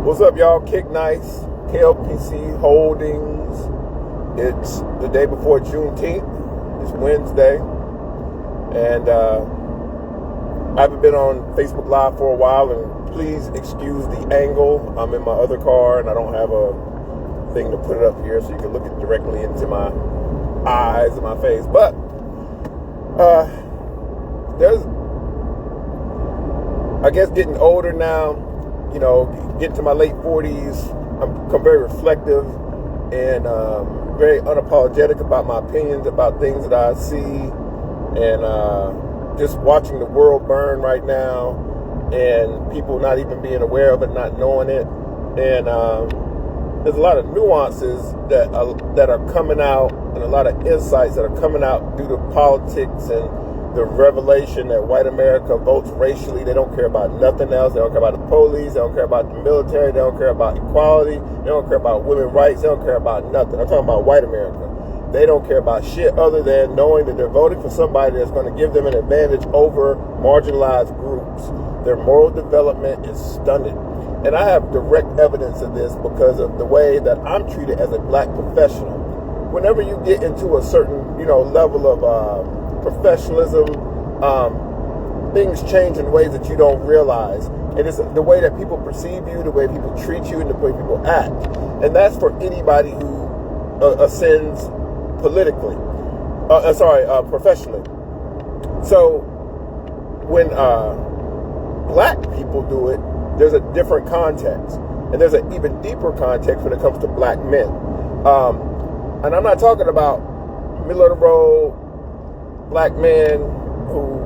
What's up, y'all? Kick Nice, KLPC Holdings. It's the day before Juneteenth. It's Wednesday. And I haven't been on Facebook Live for a while, and please excuse the angle. I'm in my other car, and I don't have a thing to put it up here so you can look it directly into my eyes and my face. But there's, I guess, getting older now, you know, getting to my late 40s, I'm become very reflective and very unapologetic about my opinions about things that I see, and just watching the world burn right now, and people not even being aware of it, not knowing it, and there's a lot of nuances that are coming out, and a lot of insights that are coming out due to politics and the revelation that white America votes racially. They don't care about nothing else. They don't care about the police. They don't care about the military. They don't care about equality. They don't care about women's rights. They don't care about nothing. I'm talking about white America. They don't care about shit other than knowing that they're voting for somebody that's going to give them an advantage over marginalized groups. Their moral development is stunted. And I have direct evidence of this because of the way that I'm treated as a black professional. Whenever you get into a certain, level of professionalism, things change in ways that you don't realize. And it's the way that people perceive you, the way people treat you, and the way people act. And that's for anybody who ascends politically. Professionally. So when black people do it, there's a different context. And there's an even deeper context when it comes to black men. And I'm not talking about middle of the road black men who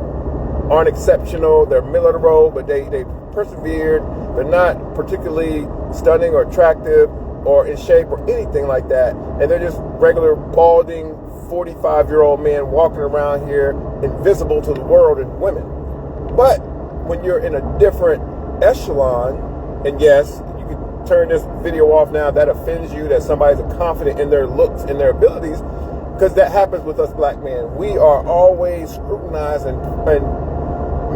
aren't exceptional. They're middle of the road, but they persevered. They're not particularly stunning or attractive or in shape or anything like that. And they're just regular balding 45-year-old men walking around here invisible to the world and women. But when you're in a different echelon, and yes, you can turn this video off now, that offends you, that somebody's confident in their looks and their abilities, because that happens with us black men. We are always scrutinized and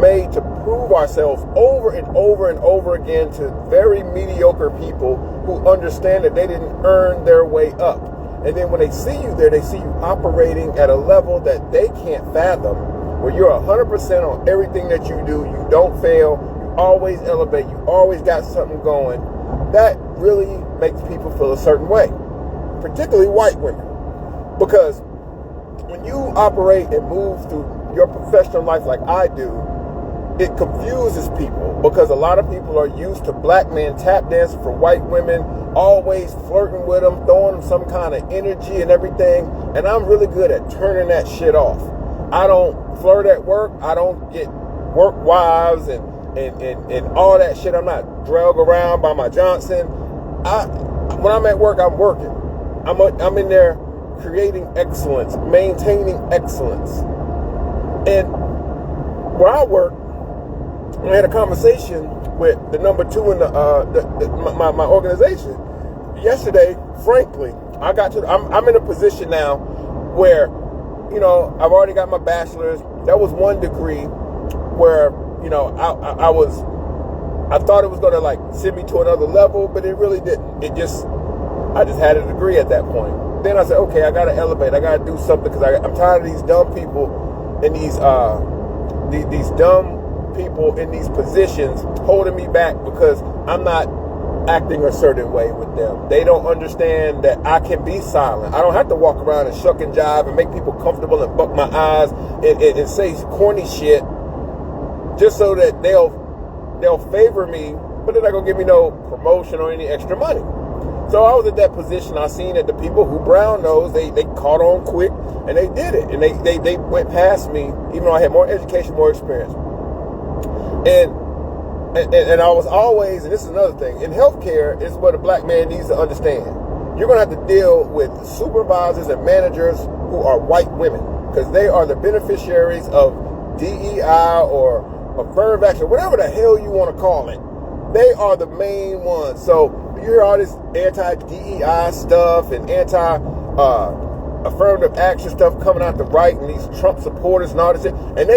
made to prove ourselves over and over and over again to very mediocre people who understand that they didn't earn their way up. And then when they see you there, they see you operating at a level that they can't fathom, where you're 100% on everything that you do. You don't fail. You always elevate. You always got something going. That really makes people feel a certain way, particularly white women. Because when you operate and move through your professional life like I do, it confuses people, because a lot of people are used to black men tap dancing for white women, always flirting with them, throwing them some kind of energy and everything. And I'm really good at turning that shit off. I don't flirt at work. I don't get work wives and all that shit. I'm not dragged around by my Johnson. When I'm at work, I'm working. I'm in there creating excellence, maintaining excellence. And where I work, I had a conversation with the number two in my organization yesterday. Frankly, I'm in a position now where, I've already got my bachelor's. That was one degree where, I thought it was going to send me to another level, but it really didn't. I just had a degree at that point. Then I said, okay, I got to elevate. I got to do something, because I'm tired of these dumb people and these dumb people in these positions holding me back because I'm not acting a certain way with them. They don't understand that I can be silent. I don't have to walk around and shuck and jive and make people comfortable and buck my eyes and say corny shit just so that they'll favor me, but they're not going to give me no promotion or any extra money. So I was at that position. I seen that the people who brown nose, they caught on quick, and they did it. And they went past me, even though I had more education, more experience. And I was always, and this is another thing, in healthcare, is what a black man needs to understand. You're going to have to deal with supervisors and managers who are white women, because they are the beneficiaries of DEI or affirmative action, whatever the hell you want to call it. They are the main ones. So you hear all this anti-DEI stuff and anti-affirmative action stuff coming out the right, and these Trump supporters and all this shit. And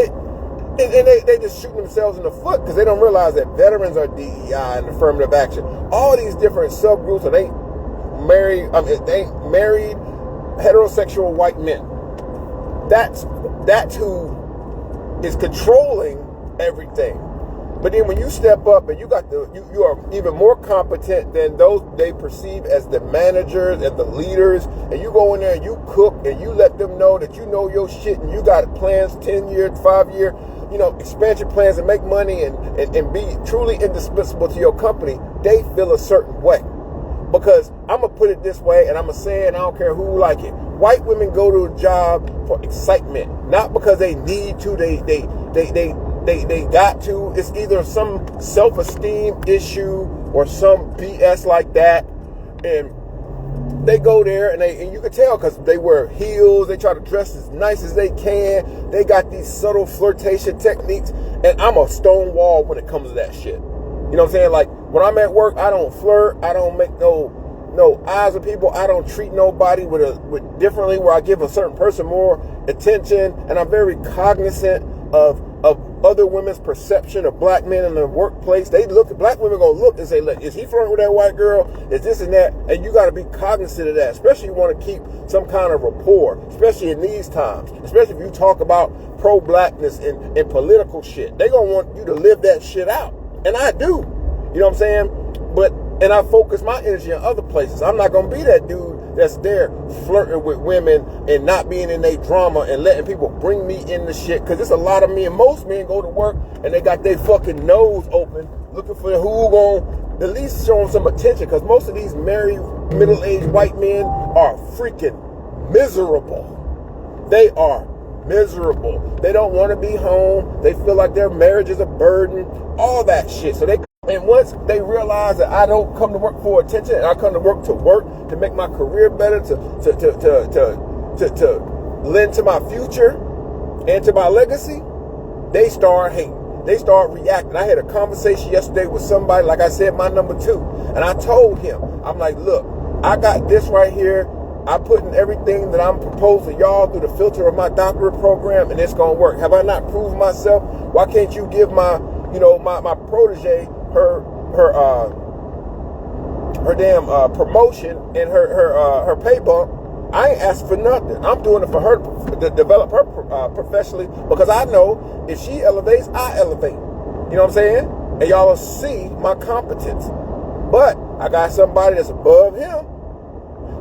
And they just shoot themselves in the foot because they don't realize that veterans are DEI and affirmative action. All these different subgroups, and they ain't married heterosexual white men. That's who is controlling everything. But then when you step up and you are even more competent than those they perceive as the managers and the leaders, and you go in there and you cook and you let them know that you know your shit and you got plans, 10-year, 5-year, expansion plans, and make money and be truly indispensable to your company, they feel a certain way. Because I'm going to put it this way, and I'm going to say it, and I don't care who like it. White women go to a job for excitement, not because they need to, they got to. It's either some self-esteem issue or some BS like that. And they go there and you can tell because they wear heels. They try to dress as nice as they can. They got these subtle flirtation techniques. And I'm a stone wall when it comes to that shit. You know what I'm saying? Like when I'm at work, I don't flirt. I don't make no eyes with people. I don't treat nobody with differently where I give a certain person more attention. And I'm very cognizant of other women's perception of black men in the workplace. Black women gonna look and say, look, is he flirting with that white girl? Is this and that? And you gotta be cognizant of that, especially if you want to keep some kind of rapport, especially in these times, especially if you talk about pro-blackness and political shit. They gonna want you to live that shit out. And I do. You know what I'm saying? And I focus my energy in other places. I'm not gonna be that dude that's there flirting with women and not being in their drama and letting people bring me in the shit. Because there's a lot of men, most men go to work and they got their fucking nose open looking for who gon' at least show them some attention. Because most of these married, middle-aged white men are freaking miserable. They are miserable. They don't want to be home. They feel like their marriage is a burden. All that shit. And once they realize that I don't come to work for attention, and I come to work to make my career better, to lend to my future and to my legacy, they start hating. They start reacting. I had a conversation yesterday with somebody, like I said, my number 2, and I told him, I'm like, look, I got this right here. I'm putting everything that I'm proposing to y'all through the filter of my doctorate program, and it's gonna work. Have I not proved myself? Why can't you give my protege her damn promotion and her pay bump? I ain't asking for nothing. I'm doing it for her to develop her professionally, because I know if she elevates, I elevate. You know what I'm saying? And y'all will see my competence. But I got somebody that's above him.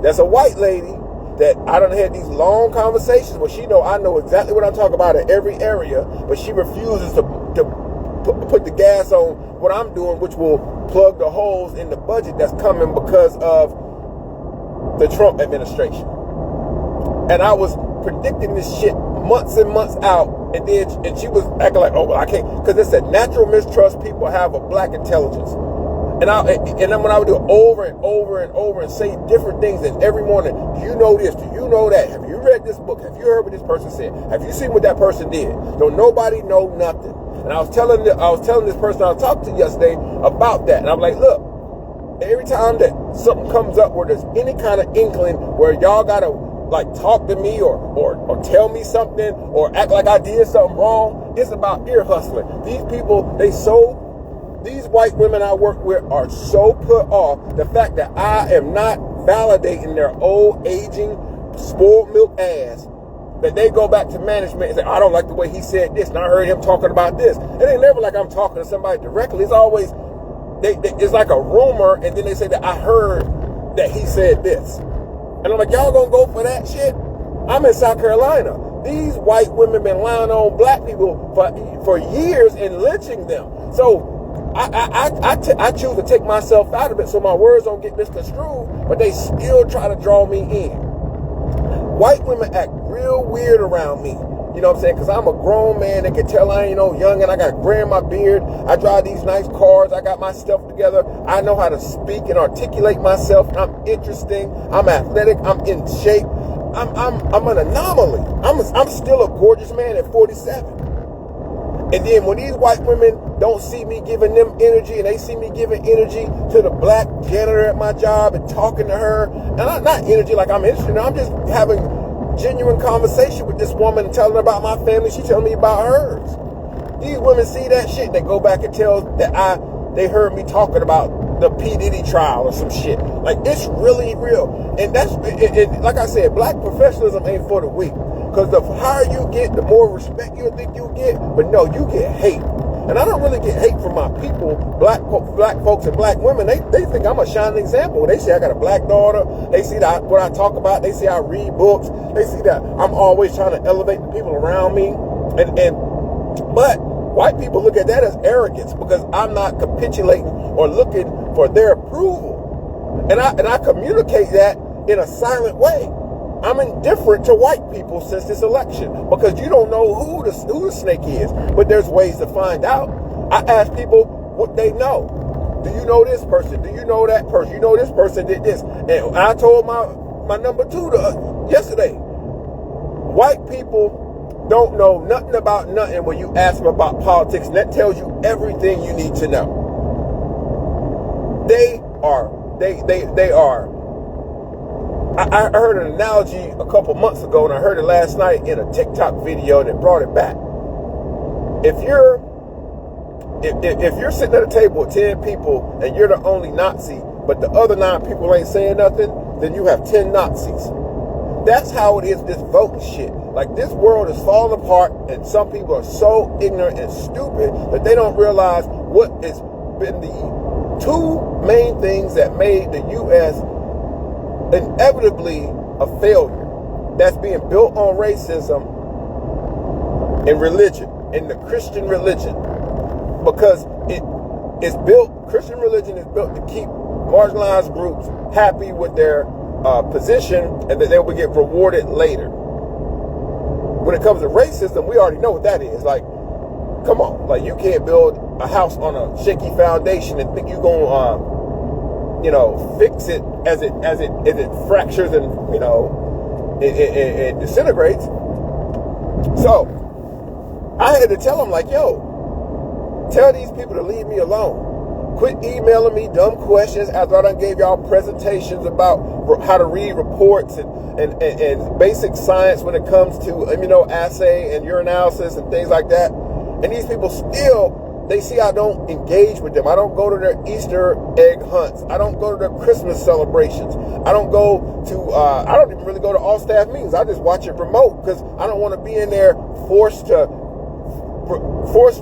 That's a white lady that I done had these long conversations where she know I know exactly what I'm talking about in every area, but she refuses to put the gas on what I'm doing, which will plug the holes in the budget that's coming because of the Trump administration. And I was predicting this shit months and months out, and she was acting like, oh, well, I can't, because it's a natural mistrust people have of black intelligence. And then when I would do it over and over and over and say different things, and every morning, do you know this? Do you know that? Have you read this book? Have you heard what this person said? Have you seen what that person did? Don't nobody know nothing. And I was telling this person I talked to yesterday about that. And I'm like, look, every time that something comes up where there's any kind of inkling where y'all gotta like talk to me or tell me something or act like I did something wrong, it's about ear hustling. These people, these white women I work with are so put off the fact that I am not validating their old, aging, spoiled milk ass, that they go back to management and say, I don't like the way he said this, and I heard him talking about this. It ain't never like I'm talking to somebody directly. It's always, it's like a rumor, and then they say that I heard that he said this. And I'm like, y'all gonna go for that shit? I'm in South Carolina. These white women been lying on black people for years and lynching them. So I choose to take myself out of it so my words don't get misconstrued, but they still try to draw me in. White women act real weird around me. You know what I'm saying? Because I'm a grown man. They can tell I ain't no young, and I got gray in my beard. I drive these nice cars. I got my stuff together. I know how to speak and articulate myself. I'm interesting. I'm athletic. I'm in shape. I'm an anomaly. I'm still a gorgeous man at 47. And then when these white women don't see me giving them energy, and they see me giving energy to the black janitor at my job and talking to her, and I'm not energy like I'm interested, I'm just having genuine conversation with this woman and telling her about my family. She's telling me about hers. These women see that shit and they go back and tell that they heard me talking about the P. Diddy trial or some shit. Like, it's really real. And that's, like I said, black professionalism ain't for the weak. Because the higher you get, the more respect you think you get. But no, you get hate. And I don't really get hate from my people, black folks and black women. They think I'm a shining example. They say I got a black daughter. They see that what I talk about. They see I read books. They see that I'm always trying to elevate the people around me. But white people look at that as arrogance because I'm not capitulating or looking for their approval. And I communicate that in a silent way. I'm indifferent to white people since this election because you don't know who the snake is. But there's ways to find out. I ask people what they know. Do you know this person? Do you know that person? You know this person did this. And I told my number two yesterday. White people don't know nothing about nothing when you ask them about politics, and that tells you everything you need to know. They are. I heard an analogy a couple months ago, and I heard it last night in a TikTok video, and it brought it back. If you're sitting at a table with 10 people and you're the only Nazi, but the other 9 people ain't saying nothing, then you have 10 Nazis. That's how it is, this voting shit. Like, this world is falling apart, and some people are so ignorant and stupid that they don't realize what has been the 2 main things that made the U.S. inevitably a failure. That's being built on racism and religion, and the Christian religion. Because Christian religion is built to keep marginalized groups happy with their position, and that they will get rewarded later. When it comes to racism, we already know what that is. Like, come on, like, you can't build a house on a shaky foundation and think you're gonna, fix it as it fractures and it disintegrates. So I had to tell them, like, yo, tell these people to leave me alone. Quit emailing me dumb questions after I done gave y'all presentations about how to read reports and basic science when it comes to immunoassay and urinalysis and things like that. And these people still, they see I don't engage with them. I don't go to their Easter egg hunts. I don't go to their Christmas celebrations. I don't even really go to all staff meetings. I just watch it remote because I don't want to be in there forced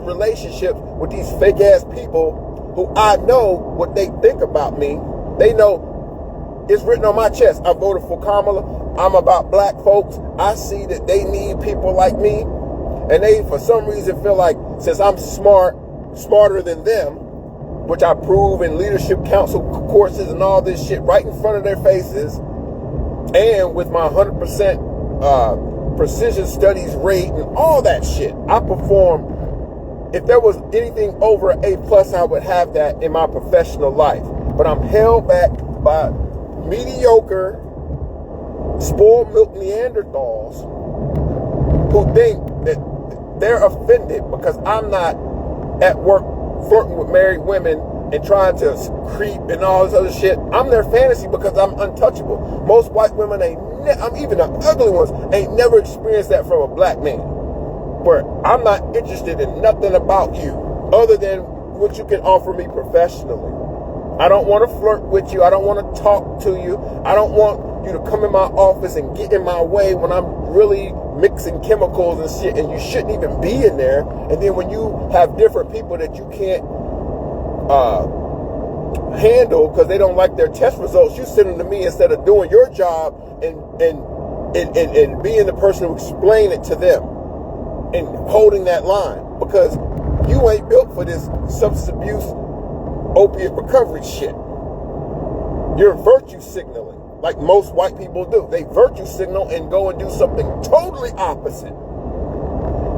relationships with these fake ass people who I know what they think about me. They know it's written on my chest. I voted for Kamala. I'm about black folks. I see that they need people like me. And they, for some reason, feel like since I'm smarter than them, which I prove in leadership council courses and all this shit right in front of their faces, and with my 100% precision studies rate and all that shit, I perform. If there was anything over an A+, I would have that in my professional life. But I'm held back by mediocre, spoiled milk Neanderthals who think that they're offended because I'm not at work flirting with married women and trying to creep and all this other shit. I'm their fantasy because I'm untouchable. Most white women even the ugly ones, ain't never experienced that from a black man. Where I'm not interested in nothing about you other than what you can offer me professionally. I don't want to flirt with you. I don't want to talk to you. I don't want you to come in my office and get in my way when I'm really mixing chemicals and shit, and you shouldn't even be in there. And then when you have different people that you can't handle because they don't like their test results, you send them to me instead of doing your job and being the person who explain it to them and holding that line, because you ain't built for this substance abuse opiate recovery shit. You're virtue signaling like most white people do. They virtue signal and go and do something totally opposite.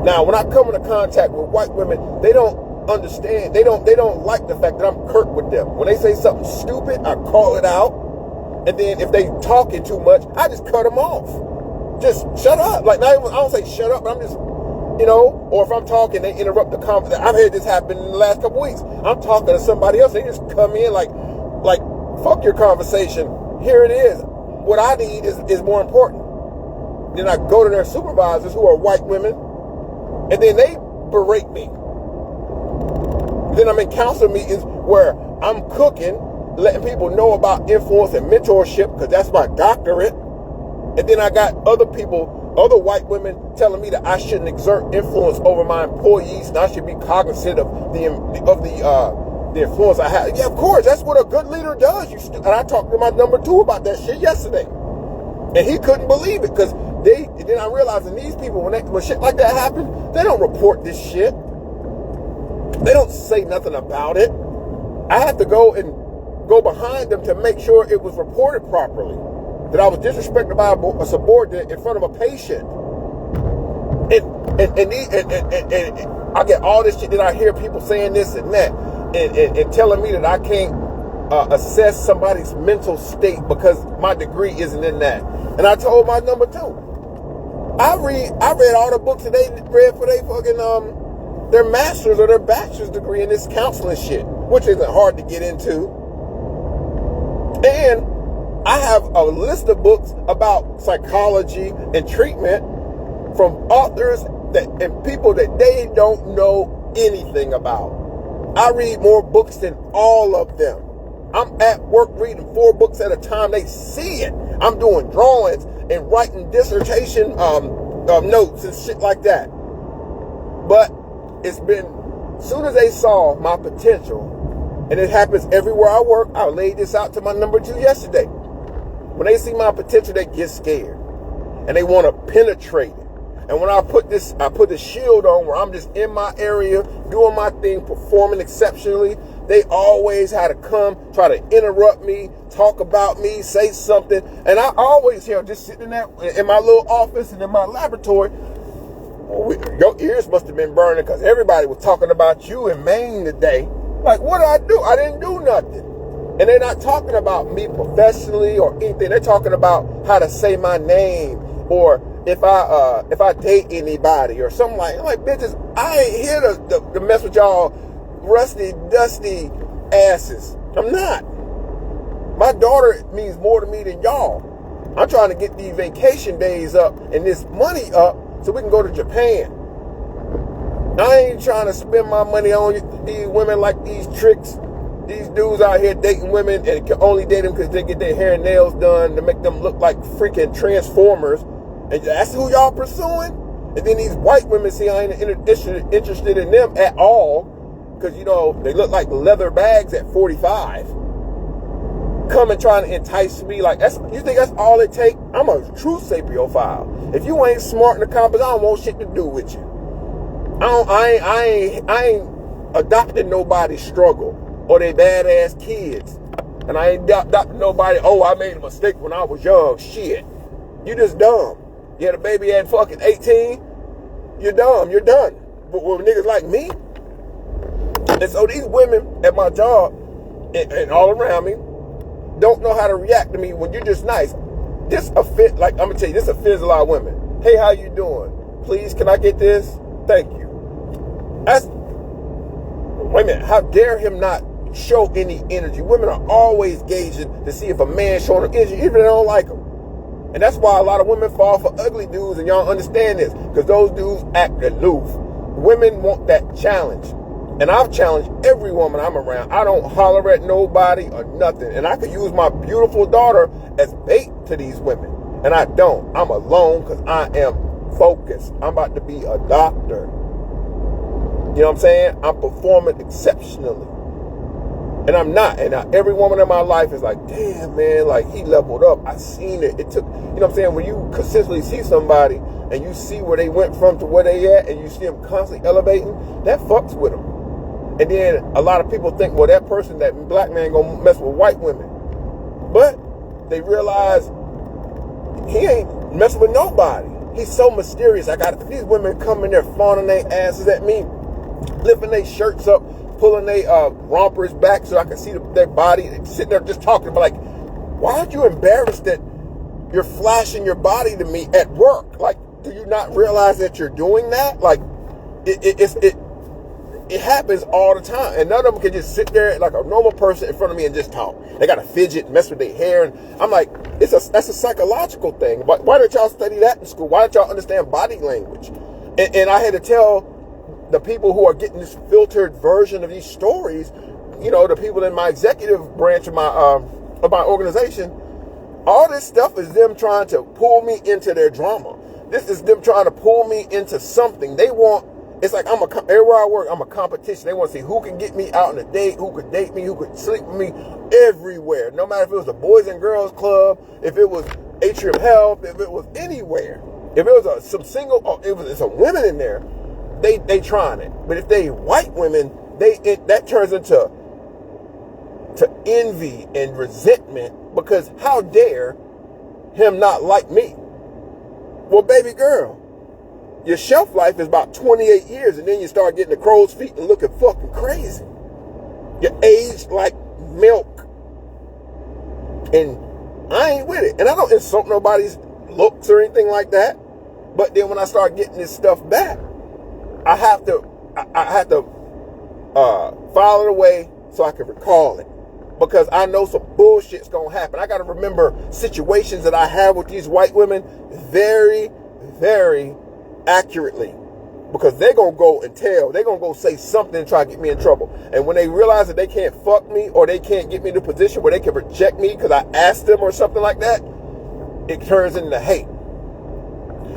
Now, when I come into contact with white women, they don't understand. They don't like the fact that I'm curt with them. When they say something stupid, I call it out. And then if they talking too much, I just cut them off. Just shut up. Like, I don't say shut up, but I'm just, or if I'm talking, they interrupt the conversation. I've had this happen in the last couple weeks. I'm talking to somebody else, they just come in like, fuck your conversation. Here it is. What I need is more important. Then I go to their supervisors, who are white women, and then they berate me. Then I'm in counseling meetings where I'm cooking, letting people know about influence and mentorship, because that's my doctorate. And then I got other people, other white women telling me that I shouldn't exert influence over my employees and I should be cognizant of the influence I have. Yeah, of course, that's what a good leader does. And I talked to my number 2 about that shit yesterday. And he couldn't believe it, because then I realized that these people, when shit like that happens, they don't report this shit. They don't say nothing about it. I had to go behind them to make sure it was reported properly, that I was disrespected by a subordinate in front of a patient. And I get all this shit that I hear people saying this and that, and telling me that I can't assess somebody's mental state because my degree isn't in that. And I told my number 2, I read all the books that they read for their fucking their master's or their bachelor's degree in this counseling shit, which isn't hard to get into. And I have a list of books about psychology and treatment from authors and people that they don't know anything about. I read more books than all of them. I'm at work reading 4 books at a time. They see it. I'm doing drawings and writing dissertation notes and shit like that. But it's been, as soon as they saw my potential, and it happens everywhere I work, I laid this out to my number 2 yesterday. When they see my potential, they get scared and they want to penetrate it. And when I put the shield on where I'm just in my area, doing my thing, performing exceptionally, they always had to come, try to interrupt me, talk about me, say something. And I always hear, just sitting there in my little office and in my laboratory, your ears must have been burning because everybody was talking about you in Maine today. Like, what did I do? I didn't do nothing. And they're not talking about me professionally or anything. They're talking about how to say my name, or if I date anybody or something like bitches, I ain't here to mess with y'all rusty, dusty asses. I'm not. My daughter means more to me than y'all. I'm trying to get these vacation days up and this money up so we can go to Japan. I ain't trying to spend my money on these women like these tricks. These dudes out here dating women and can only date them because they get their hair and nails done to make them look like freaking Transformers. And that's who y'all pursuing? And then these white women see I ain't interested in them at all because, you know, they look like leather bags at 45. Come and trying to entice me like, you think that's all it takes? I'm a true sapiophiile. If you ain't smart and accomplished, I don't want shit to do with you. I ain't adopting nobody's struggle or they badass kids. And I ain't adopting nobody, oh, I made a mistake when I was young. Shit. You just dumb. You had a baby at fucking 18, you're dumb, you're done. But with niggas like me, and so these women at my job and all around me don't know how to react to me when you're just nice. This offends, like I'm gonna tell you, this offends a lot of women. Hey, how you doing? Please, can I get this? Thank you. Wait a minute, how dare him not show any energy? Women are always gauging to see if a man showing them energy, even if they don't like him. And that's why a lot of women fall for ugly dudes, and y'all understand this, because those dudes act aloof. Women want that challenge. And I've challenged every woman I'm around. I don't holler at nobody or nothing. And I could use my beautiful daughter as bait to these women. And I don't. I'm alone because I am focused. I'm about to be a doctor. You know what I'm saying? I'm performing exceptionally. And I'm not. And every woman in my life is like, damn, man, like he leveled up. I seen it. It took, you know what I'm saying? When you consistently see somebody and you see where they went from to where they at and you see them constantly elevating, that fucks with them. And then a lot of people think, well, that person, that black man gonna mess with white women. But they realize he ain't messing with nobody. He's so mysterious. I got these women coming there fawning their asses at me, lifting their shirts up, pulling their rompers back so I can see their body, and sitting there just talking. But like, why aren't you embarrassed that you're flashing your body to me at work? Like, do you not realize that you're doing that? Like, it happens all the time. And none of them can just sit there like a normal person in front of me and just talk. They got to fidget, mess with their hair. And I'm like, that's a psychological thing. Why did y'all study that in school? Why did y'all understand body language? And I had to tell the people who are getting this filtered version of these stories, you know, the people in my executive branch of my organization, all this stuff is them trying to pull me into their drama. This is them trying to pull me into something. They want, it's like everywhere I work, I'm a competition. They want to see who can get me out on a date, who could date me, who could sleep with me everywhere. No matter if it was the Boys and Girls Club, if it was Atrium Health, if it was anywhere. If it was it's some women in there, they trying it. But if they white women, that turns into envy and resentment, because how dare him not like me? Well, baby girl, your shelf life is about 28 years, and then you start getting the crow's feet and looking fucking crazy. You're aged like milk. And I ain't with it. And I don't insult nobody's looks or anything like that. But then when I start getting this stuff back, I have to file it away so I can recall it. Because I know some bullshit's gonna happen. I gotta remember situations that I have with these white women very, very accurately. Because they're gonna go and tell, they're gonna go say something and try to get me in trouble. And when they realize that they can't fuck me, or they can't get me in a position where they can reject me because I asked them or something like that, it turns into hate.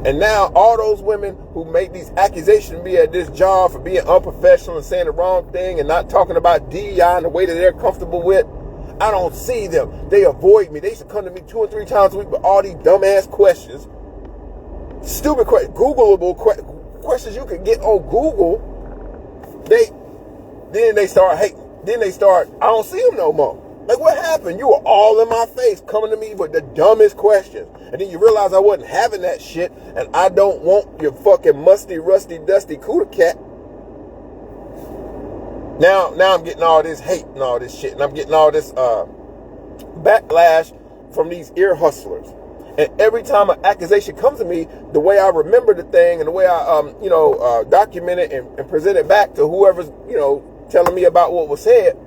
And now all those women who make these accusations of me at this job for being unprofessional and saying the wrong thing and not talking about DEI in the way that they're comfortable with, I don't see them. They avoid me. They used to come to me 2 or 3 times a week with all these dumbass questions. Stupid questions, Googleable questions you can get on Google. Then they start hating. Then I don't see them no more. Like, what happened? You were all in my face coming to me with the dumbest questions. And then you realize I wasn't having that shit, and I don't want your fucking musty, rusty, dusty cooter cat. Now I'm getting all this hate and all this shit, and I'm getting all this backlash from these ear hustlers. And every time an accusation comes to me, the way I remember the thing and the way I document it and present it back to whoever's, telling me about what was said,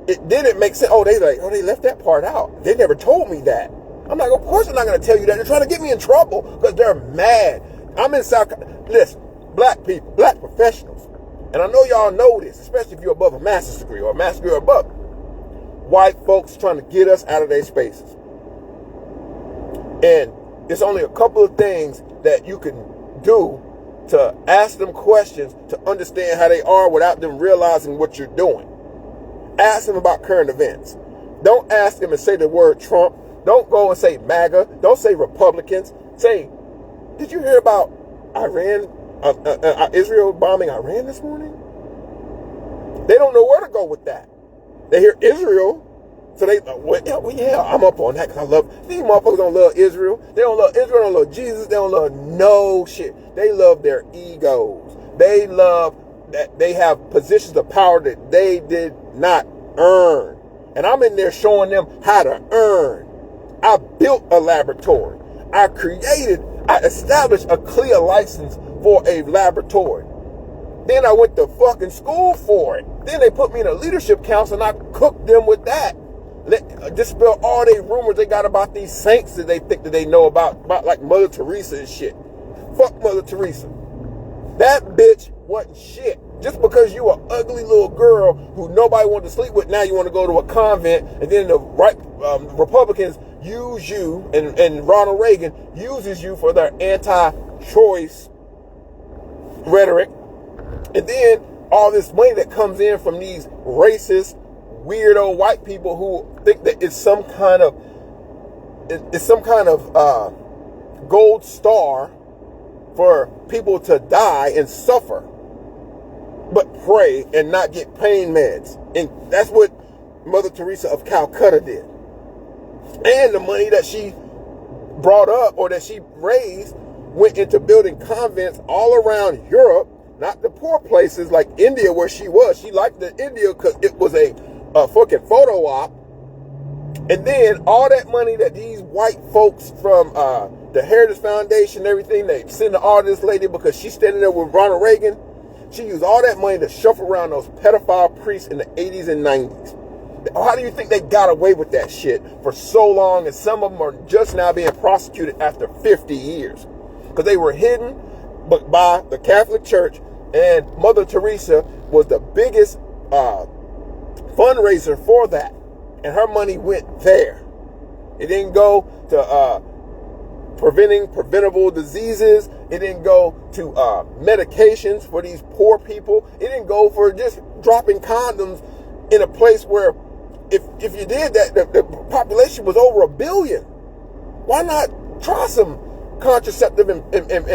it didn't make sense. They left that part out. They never told me that. I'm like, of course they're not going to tell you that. They're trying to get me in trouble because they're mad. I'm in listen, black people, black professionals, and I know y'all know this, especially if you're above a master's degree or a master's degree or above. White folks trying to get us out of their spaces. And it's only a couple of things that you can do to ask them questions to understand how they are without them realizing what you're doing. Ask them about current events. Don't ask them and say the word Trump. Don't go and say MAGA. Don't say Republicans. Say, did you hear about Iran, Israel bombing Iran this morning? They don't know where to go with that. They hear Israel, so they, I'm up on that because I love, these motherfuckers don't love Israel. They don't love Israel, they don't love Jesus, they don't love no shit. They love their egos. They love that they have positions of power that they did not earn. And I'm in there showing them how to earn. I built a laboratory. I established a CLIA license for a laboratory. Then I went to fucking school for it. Then they put me in a leadership council and I cooked them with that. Dispel all they rumors they got about these saints that they think that they know about like Mother Teresa and shit. Fuck Mother Teresa. That bitch wasn't shit. Just because you an ugly little girl who nobody wanted to sleep with, now you want to go to a convent, and then the right Republicans use you, and Ronald Reagan uses you for their anti-choice rhetoric. And then all this money that comes in from these racist, weirdo white people who think that it's some kind of gold star for people to die and suffer, but pray and not get pain meds. And that's what Mother Teresa of Calcutta did. And the money that she brought up or that she raised went into building convents all around Europe, not the poor places like India where she was. She liked the India because it was a fucking photo op. And then all that money that these white folks from the Heritage Foundation and everything, they send to all this lady because she's standing there with Ronald Reagan. She used all that money to shuffle around those pedophile priests in the 80s and 90s. How do you think they got away with that shit for so long, and some of them are just now being prosecuted after 50 years? Because they were hidden by the Catholic Church And Mother Teresa was the biggest fundraiser for that. And her money went there. It didn't go to preventing preventable diseases. It didn't go to medications for these poor people. It didn't go for just dropping condoms in a place where if you did that, the population was over 1 billion. Why not try some contraceptive and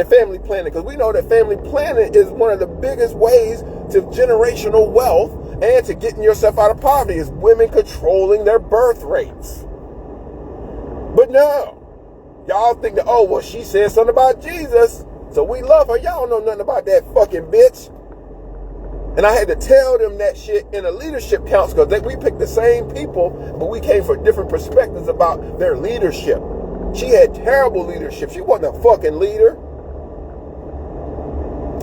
family planning? Because we know that family planning is one of the biggest ways to generational wealth and to getting yourself out of poverty, is women controlling their birth rates. But no, y'all think that, oh, well, she said something about Jesus, so we love her. Y'all don't know nothing about that fucking bitch. And I had to tell them that shit in a leadership council, because we picked the same people, but we came from different perspectives about their leadership. She had terrible leadership. She wasn't a fucking leader.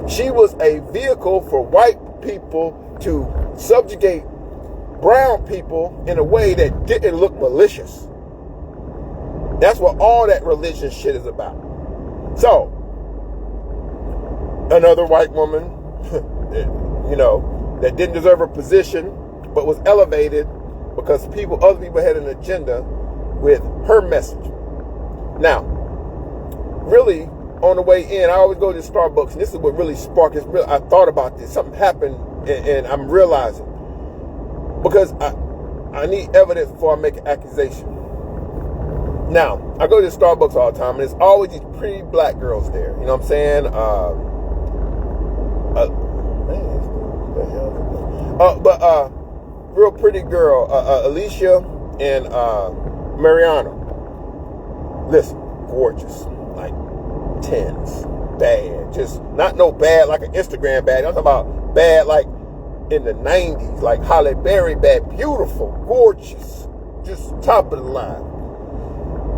She was a vehicle for white people to subjugate brown people in a way that didn't look malicious. That's what all that religion shit is about. So, another white woman, that didn't deserve a position, but was elevated because other people had an agenda with her message. Now, really, on the way in, I always go to Starbucks, and this is what really sparked this. I thought about this. Something happened, and I'm realizing. Because I need evidence before I make an accusation. Now, I go to Starbucks all the time, and there's always these pretty black girls there. You know what I'm saying? Real pretty girl, Alicia and Mariana. Listen, gorgeous, like 10s, bad, just not no bad like an Instagram bad. I'm talking about bad like in the 90s, like Halle Berry bad, beautiful, gorgeous, just top of the line.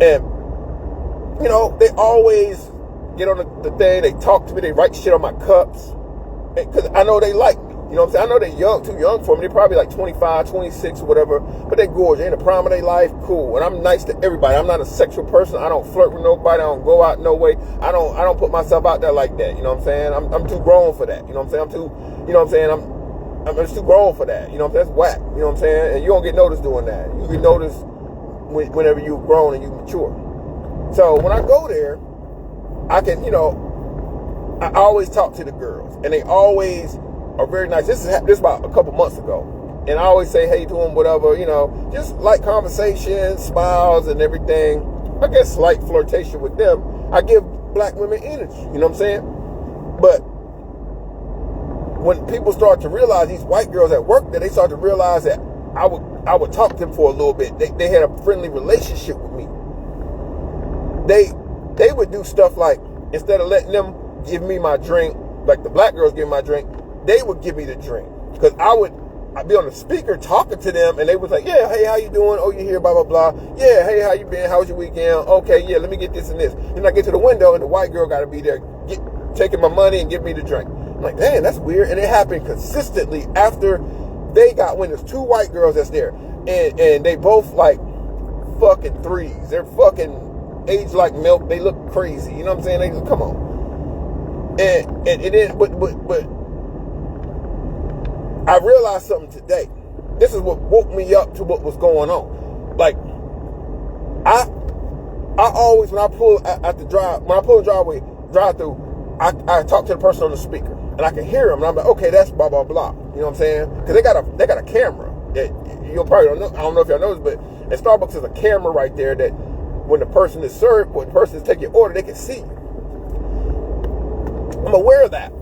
And they always get on the thing. They talk to me. They write shit on my cups, because I know they like me. You know what I'm saying? I know they're too young for me. They're probably like 25, 26 or whatever, but they're gorgeous. They're in the prime of their life, cool. And I'm nice to everybody. I'm not a sexual person. I don't flirt with nobody. I don't go out no way. I don't put myself out there like that. You know what I'm saying? I'm too grown for that. You know what I'm saying? I'm just too grown for that. You know what I'm saying? That's whack. You know what I'm saying? And you don't get noticed doing that. You get noticed whenever you're grown and you mature. So when I go there, I can, I always talk to the girls, and they always are very nice. This is about a couple months ago, and I always say hey to them, whatever, just light conversation, smiles and everything. I guess slight flirtation with them. I give black women energy, you know what I'm saying? But when people start to realize, these white girls at work, that they start to realize that I would talk to them for a little bit. They had a friendly relationship with me. They would do stuff like, instead of letting them give me my drink, like the black girls give me my drink, they would give me the drink. Because I'd be on the speaker talking to them, and they was like, yeah, hey, how you doing? Oh, you here, blah, blah, blah. Yeah, hey, how you been? How was your weekend? Okay, yeah, let me get this and this. Then I get to the window, and the white girl got to be there taking my money and give me the drink. I'm like, damn, that's weird. And it happened consistently after they got, when there's two white girls that's there, and they both like fucking 3s. They're fucking aged like milk. They look crazy. You know what I'm saying? They just, come on. And then, but I realized something today. This is what woke me up to what was going on. Like, I always, when I pull at the driveway, drive through, I talk to the person on the speaker, and I can hear them, and I'm like, okay, that's blah blah blah. You know what I'm saying? Because they got a camera that you'll probably don't know. I don't know if y'all noticed, but at Starbucks there's a camera right there that when the person is served, when the person is taking your order, they can see you. I'm aware of that,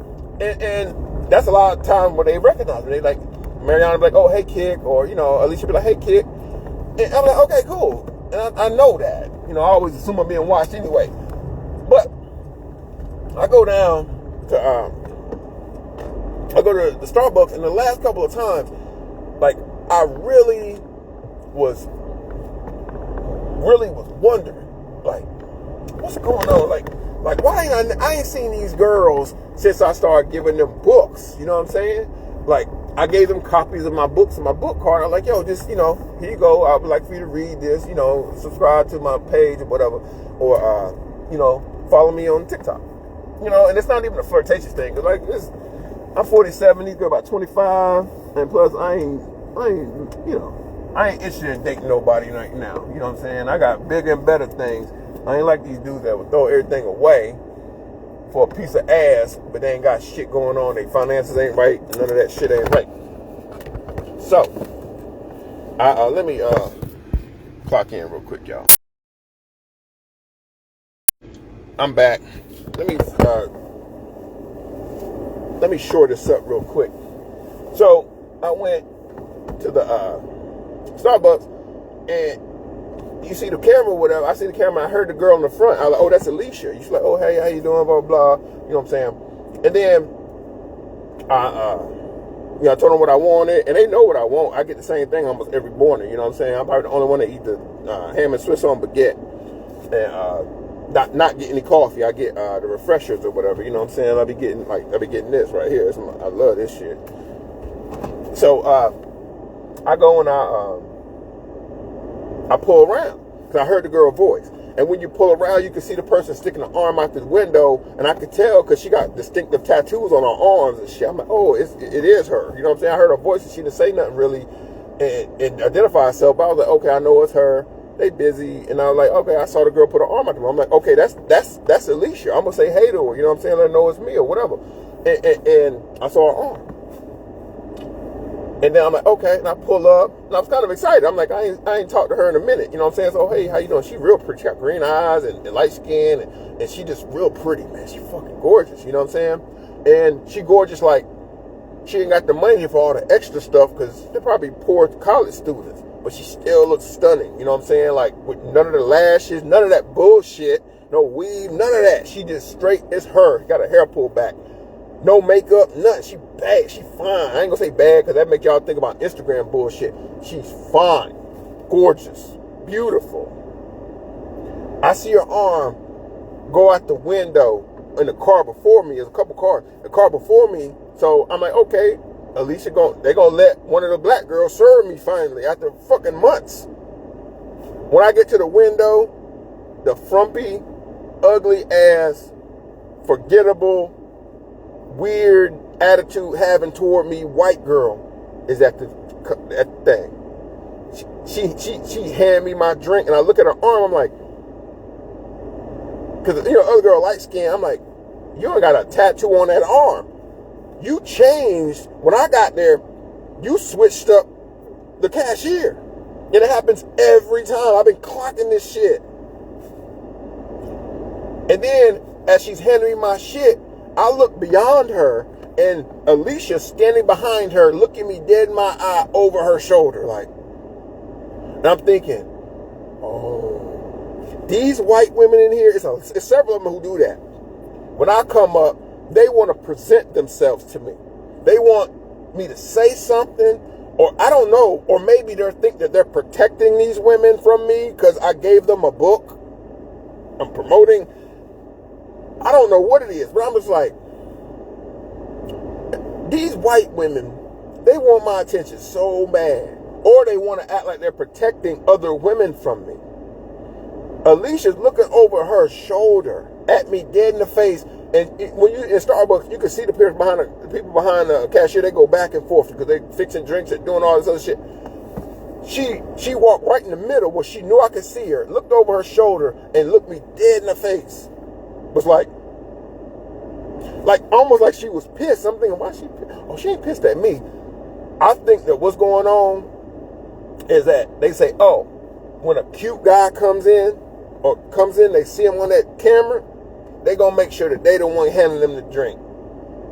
and that's a lot of time when they recognize me. They like, Mariana be like, oh, hey, kid, or, Alicia be like, hey, kid. And I'm like, okay, cool. And I know that. I always assume I'm being watched anyway. But I go down to, I go to the Starbucks, and the last couple of times, like, I really was wondering, like, what's going on? Like why I ain't seen these girls since I started giving them books. You know what I'm saying? Like, I gave them copies of my books and my book card. I'm like, yo, just, here you go. I would like for you to read this, subscribe to my page or whatever. Or, follow me on TikTok. And it's not even a flirtatious thing. Cause like, I'm 47, these girls about 25, and plus I ain't, I ain't interested in dating nobody right now. You know what I'm saying? I got bigger and better things. I ain't like these dudes that would throw everything away for a piece of ass, but they ain't got shit going on. Their finances ain't right. None of that shit ain't right. So, let me clock in real quick, y'all. I'm back. Let me shore this up real quick. So, I went to the Starbucks, and you see the camera or whatever. I see the camera. I heard the girl in the front. I was like, oh, that's Alicia. She's like, oh, hey, how you doing? Blah, blah, blah. You know what I'm saying? And then I told them what I wanted, and they know what I want. I get the same thing almost every morning. You know what I'm saying? I'm probably the only one that eat the ham and Swiss on baguette, and not get any coffee. I get the refreshers or whatever. You know what I'm saying? I'll be getting this right here. I love this shit. So I go and I pull around because I heard the girl's voice. And when you pull around, you can see the person sticking the arm out the window, and I could tell because she got distinctive tattoos on her arms and shit. I'm like, oh, it is her. You know what I'm saying? I heard her voice, and she didn't say nothing really and identify herself. But I was like, okay, I know it's her. They busy, and I was like, okay, I saw the girl put her arm out the window. I'm like, okay, that's Alicia. I'm gonna say hey to her. You know what I'm saying? Let her know it's me or whatever. And I saw her arm. And then I'm like, okay, and I pull up, and I was kind of excited. I'm like, I ain't talked to her in a minute, you know what I'm saying? So, hey, how you doing? She real pretty. She got green eyes and light skin, and she just real pretty, man. She fucking gorgeous, you know what I'm saying? And she gorgeous like she ain't got the money for all the extra stuff because they're probably poor college students, but she still looks stunning, you know what I'm saying? Like, with none of the lashes, none of that bullshit, no weave, none of that. She just straight, it's her. Got her hair pulled back. No makeup, nothing. She bad. She fine. I ain't gonna say bad because that make y'all think about Instagram bullshit. She's fine. Gorgeous. Beautiful. I see her arm go out the window in the car before me. There's a couple cars. The car before me. So I'm like, okay, Alicia they gonna let one of the black girls serve me finally after fucking months. When I get to the window, the frumpy, ugly ass, forgettable, weird attitude having toward me white girl is at the thing. She hand me my drink, and I look at her arm. I'm like, because other girl light skin. I'm like, you ain't got a tattoo on that arm. You changed when I got there. You switched up the cashier, and it happens every time. I've been clocking this shit. And then as she's handing me my shit, I look beyond her, and Alicia standing behind her, looking me dead in my eye over her shoulder, like. And I'm thinking, oh, these white women in here, it's several of them who do that. When I come up, they want to present themselves to me. They want me to say something, or I don't know, or maybe they think that they're protecting these women from me because I gave them a book. I'm promoting. I don't know what it is, but I'm just like, these white women, they want my attention so bad. Or they want to act like they're protecting other women from me. Alicia's looking over her shoulder at me dead in the face. And when you in Starbucks, you can see the people behind the cashier. They go back and forth because they fixing drinks and doing all this other shit. She walked right in the middle where she knew I could see her, looked over her shoulder and looked me dead in the face. Was like almost like she was pissed. I'm thinking, why she pissed? Oh, she ain't pissed at me. I think that what's going on is that they say, oh, when a cute guy comes in, they see him on that camera, they gonna make sure that they the one handing them the drink.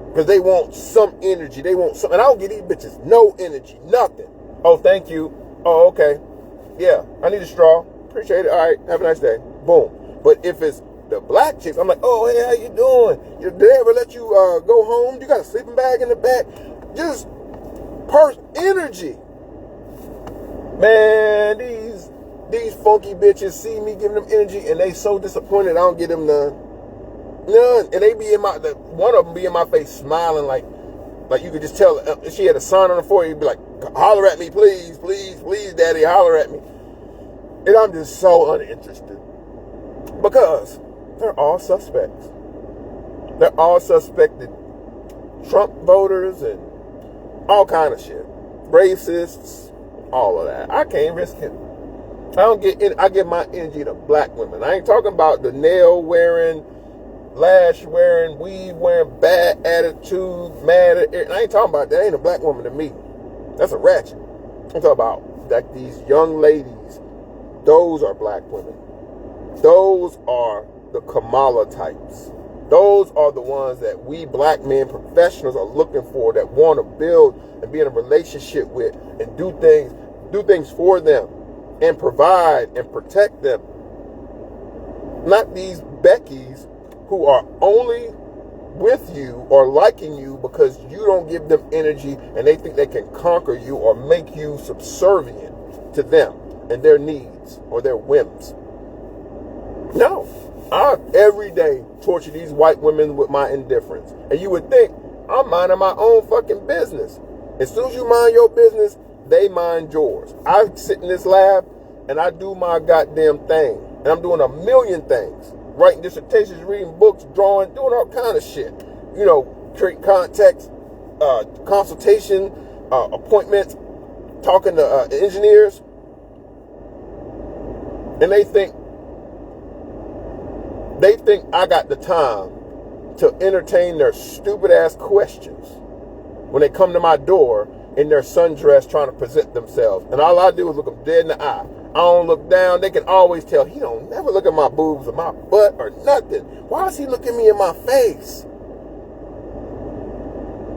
Because they want some energy. They want some, and I don't give these bitches no energy, nothing. Oh, thank you. Oh, okay. Yeah, I need a straw. Appreciate it. All right, have a nice day. Boom. But if it's the black chicks, I'm like, oh, hey, how you doing? Did they ever let you go home? You got a sleeping bag in the back? Just energy. Man, these funky bitches see me giving them energy, and they so disappointed I don't give them none. And they be one of them be in my face smiling like you could just tell. If she had a sign on her forehead, you'd be like, holler at me, please, please, please, daddy, holler at me. And I'm just so uninterested because they're all suspects. They're all suspected Trump voters and all kind of shit. Racists, all of that. I can't risk it. I give my energy to black women. I ain't talking about the nail wearing, lash wearing, weave wearing, bad attitude, mad at it. I ain't talking about that. Ain't a black woman to me. That's a ratchet. I'm talking about like these young ladies. Those are black women. Those are the Kamala types. Those are the ones that we black men professionals are looking for, that want to build and be in a relationship with and do things for them and provide and protect them. Not these Beckys who are only with you or liking you because you don't give them energy and they think they can conquer you or make you subservient to them and their needs or their whims. No. I every day torture these white women with my indifference. And you would think I'm minding my own fucking business. As soon as you mind your business, they mind yours. I sit in this lab and I do my goddamn thing. And I'm doing a million things. Writing dissertations, reading books, drawing, doing all kind of shit. You know, create contacts, consultation, appointments, talking to engineers. And they think I got the time to entertain their stupid ass questions when they come to my door in their sundress trying to present themselves. And all I do is look them dead in the eye. I don't look down. They can always tell he don't never look at my boobs or my butt or nothing. Why is he looking me in my face?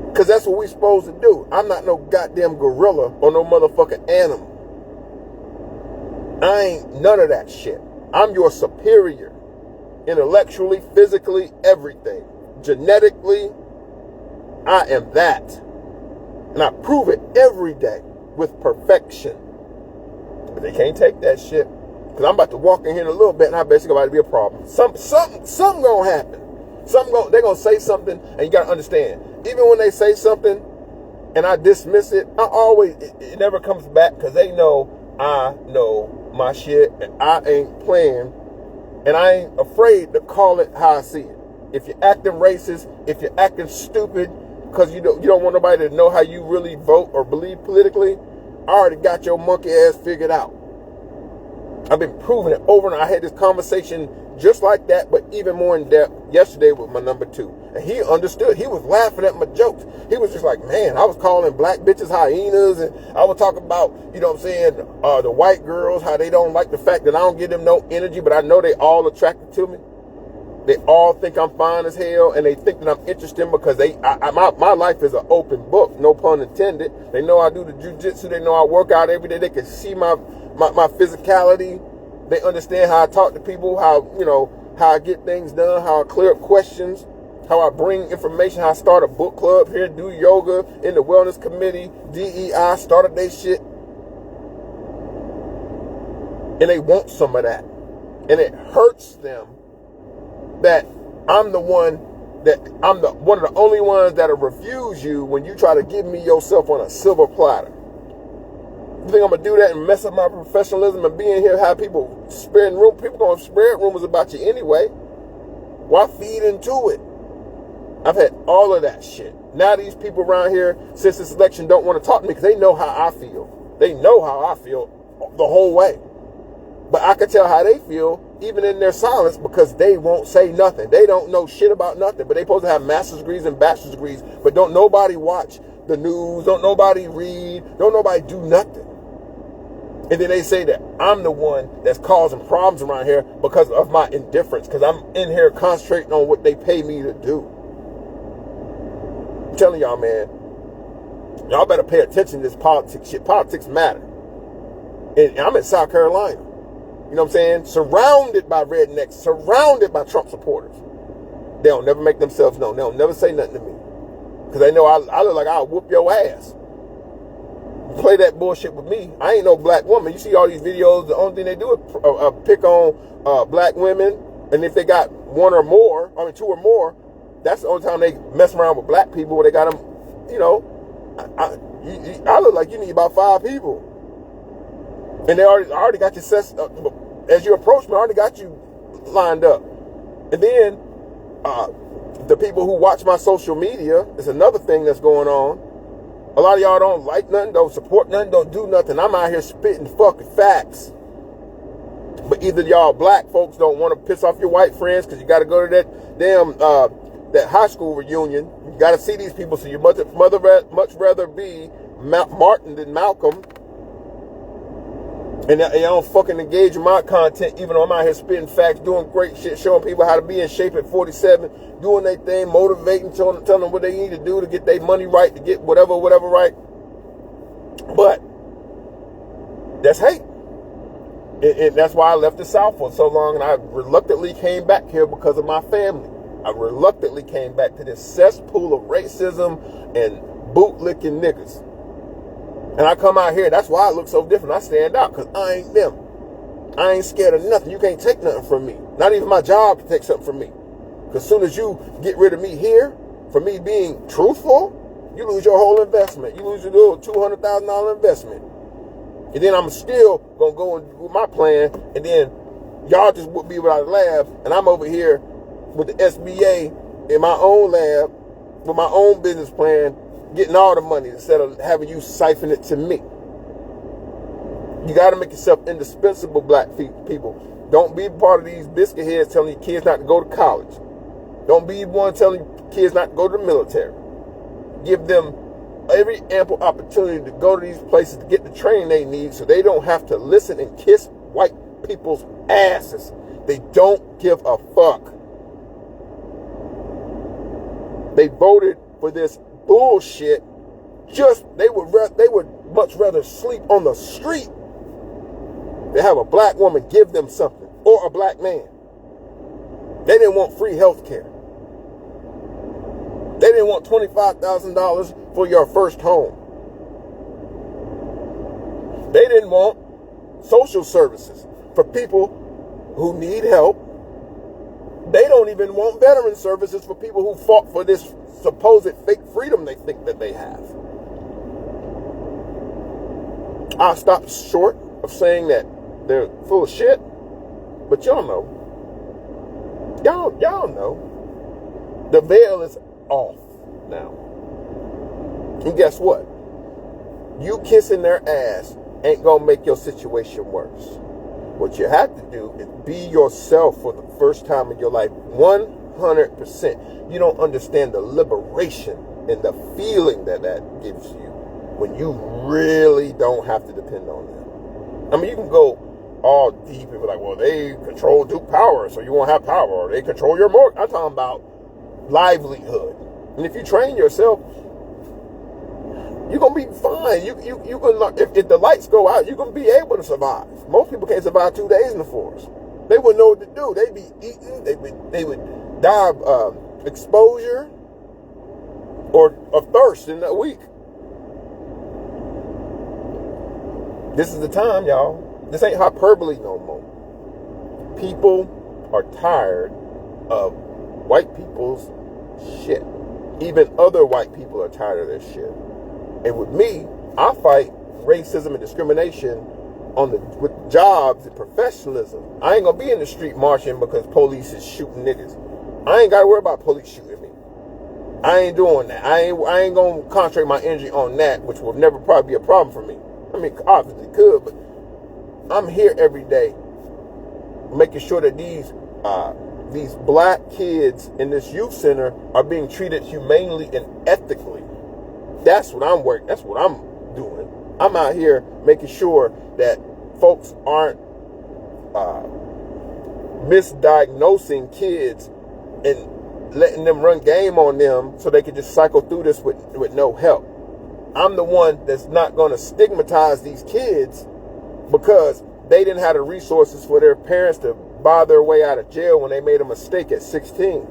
Because that's what we supposed to do. I'm not no goddamn gorilla or no motherfucking animal. I ain't none of that shit. I'm your superior. Intellectually, physically, everything. Genetically, I am that. And I prove it every day with perfection. But they can't take that shit. Because I'm about to walk in here in a little bit and I bet it's about to be a problem. Something gonna happen. They're gonna say something and you gotta understand. Even when they say something and I dismiss it, it never comes back because they know I know my shit and I ain't playing. And I ain't afraid to call it how I see it. If you're acting racist, if you're acting stupid, because you don't want nobody to know how you really vote or believe politically, I already got your monkey ass figured out. I've been proving it over and over. I had this conversation just like that, but even more in depth yesterday with my number 2. And he understood. He was laughing at my jokes. He was just like, man, I was calling black bitches hyenas. And I was talking about, you know what I'm saying, the white girls, how they don't like the fact that I don't give them no energy, but I know they all attracted to me. They all think I'm fine as hell, and they think that I'm interesting because my life is an open book, no pun intended. They know I do the jujitsu. They know I work out every day. They can see my physicality. They understand how I talk to people, how I get things done, how I clear up questions, how I bring information, how I start a book club here, do yoga in the wellness committee, DEI, started they shit. And they want some of that. And it hurts them that I'm one of the only ones that'll refuse you when you try to give me yourself on a silver platter. You think I'm gonna do that and mess up my professionalism and be in here, have people spreading room? People gonna spread rumors about you anyway. Why feed into it? I've had all of that shit. Now these people around here, since this election, don't want to talk to me because they know how I feel. They know how I feel the whole way. But I can tell how they feel even in their silence because they won't say nothing. They don't know shit about nothing, but they supposed to have master's degrees and bachelor's degrees, but don't nobody watch the news, don't nobody read, don't nobody do nothing. And then they say that I'm the one that's causing problems around here because of my indifference, because I'm in here concentrating on what they pay me to do. I'm telling y'all, man, y'all better pay attention to this politics shit. Politics matter. And I'm in South Carolina. You know what I'm saying? Surrounded by rednecks, surrounded by Trump supporters. They don't never make themselves known. They don't never say nothing to me. Because they know I look like I'll whoop your ass. Play that bullshit with me. I ain't no black woman. You see all these videos, the only thing they do is pick on black women. And if they got two or more, that's the only time they mess around with black people where they got them, I look like you need about 5 people. And I already got you set up. As you approach me, I already got you lined up. And then The people who watch my social media is another thing that's going on. A lot of y'all don't like nothing, don't support nothing, don't do nothing. I'm out here spitting fucking facts. But either y'all black folks don't want to piss off your white friends because you got to go to that damn that high school reunion. You got to see these people, so you much rather be Martin than Malcolm. And you don't fucking engage in my content, even though I'm out here spitting facts, doing great shit, showing people how to be in shape at 47, doing their thing, motivating, telling them what they need to do to get their money right, to get whatever right. But that's hate. And that's why I left the South for so long, and I reluctantly came back here because of my family. I reluctantly came back to this cesspool of racism and bootlicking niggas. And I come out here, that's why I look so different. I stand out, because I ain't them. I ain't scared of nothing. You can't take nothing from me. Not even my job can take something from me. Because as soon as you get rid of me here, for me being truthful, you lose your whole investment. You lose your little $200,000 investment. And then I'm still going to go with my plan, and then y'all just would be without a lab, and I'm over here with the SBA in my own lab, with my own business plan, getting all the money instead of having you siphon it to me. You got to make yourself indispensable, black people. Don't be part of these biscuit heads telling your kids not to go to college. Don't be one telling kids not to go to the military. Give them every ample opportunity to go to these places to get the training they need so they don't have to listen and kiss white people's asses. They don't give a fuck. They voted for this bullshit. They would much rather sleep on the street than have a black woman give them something, or a black man. They didn't want free health care. They didn't want $25,000 for your first home. They didn't want social services for people who need help. They don't even want veteran services for people who fought for this supposed fake freedom they think that they have. I'll stop short of saying that they're full of shit, but y'all know. Y'all know. The veil is off now. And guess what? You kissing their ass ain't gonna make your situation worse. What you have to do is be yourself for the first time in your life, 100%. You don't understand the liberation and the feeling that gives you when you really don't have to depend on them. I mean, you can go all deep and be like, well, they control Duke power, so you won't have power, or they control your mortgage. I'm talking about livelihood. And if you train yourself, you're gonna be fine. You can, if the lights go out, you're gonna be able to survive. Most people can't survive 2 days in the forest. They wouldn't know what to do. They'd be eating. They would die of exposure or of thirst in a week. This is the time, y'all. This ain't hyperbole no more. People are tired of white people's shit. Even other white people are tired of their shit. And with me, I fight racism and discrimination with jobs and professionalism. I ain't gonna be in the street marching because police is shooting niggas. I ain't gotta worry about police shooting me. I ain't doing that. I ain't gonna concentrate my energy on that, which will never probably be a problem for me. I mean, obviously it could, but I'm here every day making sure that these black kids in this youth center are being treated humanely and ethically. That's what I'm working. That's what I'm doing. I'm out here making sure that folks aren't misdiagnosing kids and letting them run game on them so they can just cycle through this with no help. I'm the one that's not going to stigmatize these kids because they didn't have the resources for their parents to buy their way out of jail when they made a mistake at 16.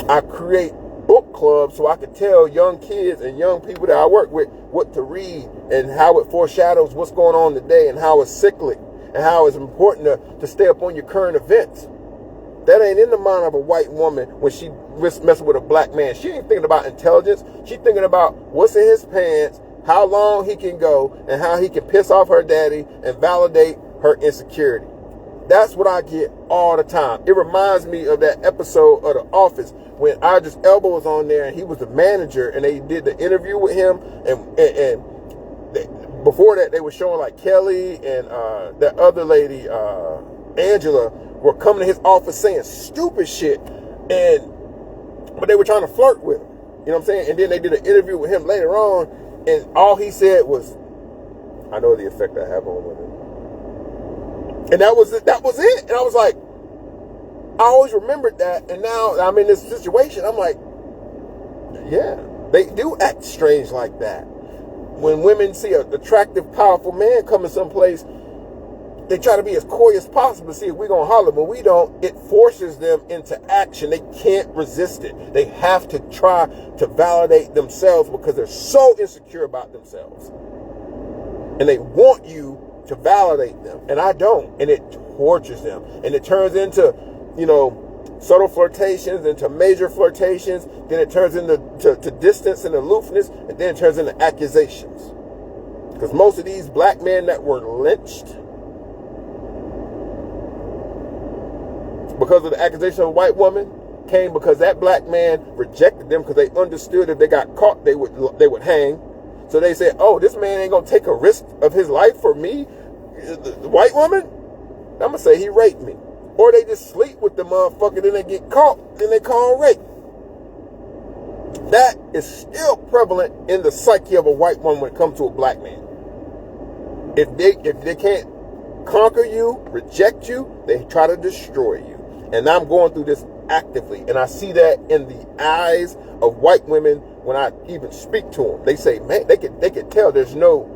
I create book clubs so I can tell young kids and young people that I work with what to read and how it foreshadows what's going on today and how it's cyclic and how it's important to stay up on your current events. That ain't in the mind of a white woman when she messing with a black man. She ain't thinking about intelligence. She thinking about what's in his pants, how long he can go, and how he can piss off her daddy and validate her insecurity. That's what I get all the time. It reminds me of that episode of The Office when Idris Elba was on there and he was the manager and they did the interview with him. And before that, they were showing like Kelly and that other lady, Angela, were coming to his office saying stupid shit. But they were trying to flirt with him. You know what I'm saying? And then they did an interview with him later on. And all he said was, I know the effect I have on women. And that was it. And I was like, I always remembered that. And now I'm in this situation. I'm like, yeah, they do act strange like that. When women see an attractive, powerful man coming someplace, they try to be as coy as possible to see if we're going to holler. When we don't, it forces them into action. They can't resist it. They have to try to validate themselves because they're so insecure about themselves. And they want you to validate them. And I don't. And it tortures them. And it turns into, subtle flirtations, into major flirtations. Then it turns into to distance and aloofness. And then it turns into accusations. Because most of these black men that were lynched because of the accusation of a white woman came because that black man rejected them because they understood if they got caught, they would hang. So they said, oh, this man ain't going to take a risk of his life for me, the white woman? I'm going to say he raped me. Or they just sleep with the motherfucker, then they get caught, then they call rape. That is still prevalent in the psyche of a white woman when it comes to a black man. If they can't conquer you, reject you, they try to destroy you. And I'm going through this actively. And I see that in the eyes of white women when I even speak to them. They say, man, they can tell there's no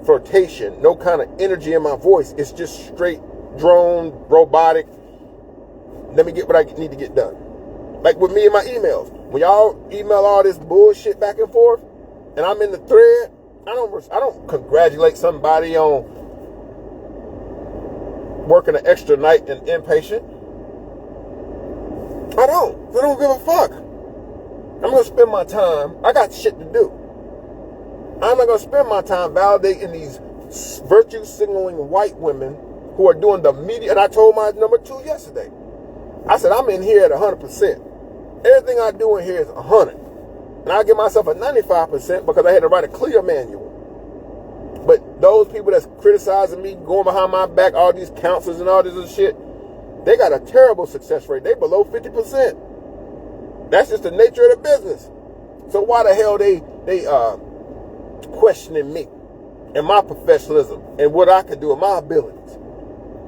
flirtation, no kind of energy in my voice. It's just straight drone, robotic. Let me get what I need to get done. Like with me and my emails. When y'all email all this bullshit back and forth, and I'm in the thread, I don't congratulate somebody on working an extra night and inpatient. I don't give a fuck. I'm going to spend my time. I got shit to do. I'm not going to spend my time validating these virtue signaling white women who are doing the media. And I told my number 2 yesterday. I said, I'm in here at 100%. Everything I do in here is 100. And I give myself a 95% because I had to write a clear manual. But those people that's criticizing me, going behind my back, all these counselors and all this other shit, they got a terrible success rate. They below 50%. That's just the nature of the business. So why the hell they questioning me and my professionalism and what I can do and my abilities?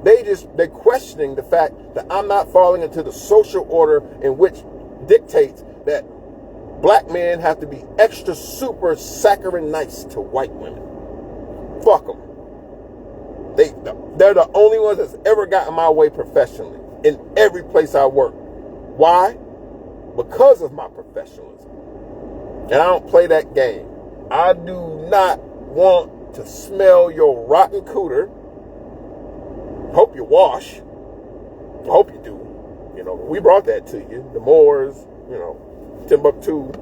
They questioning the fact that I'm not falling into the social order in which dictates that black men have to be extra super saccharine nice to white women. Fuck them. They're the only ones that's ever gotten my way professionally in every place I work. Why? Because of my professionalism. And I don't play that game. I do not want to smell your rotten cooter. Hope you wash. Hope you do. We brought that to you. The Moors, Timbuktu,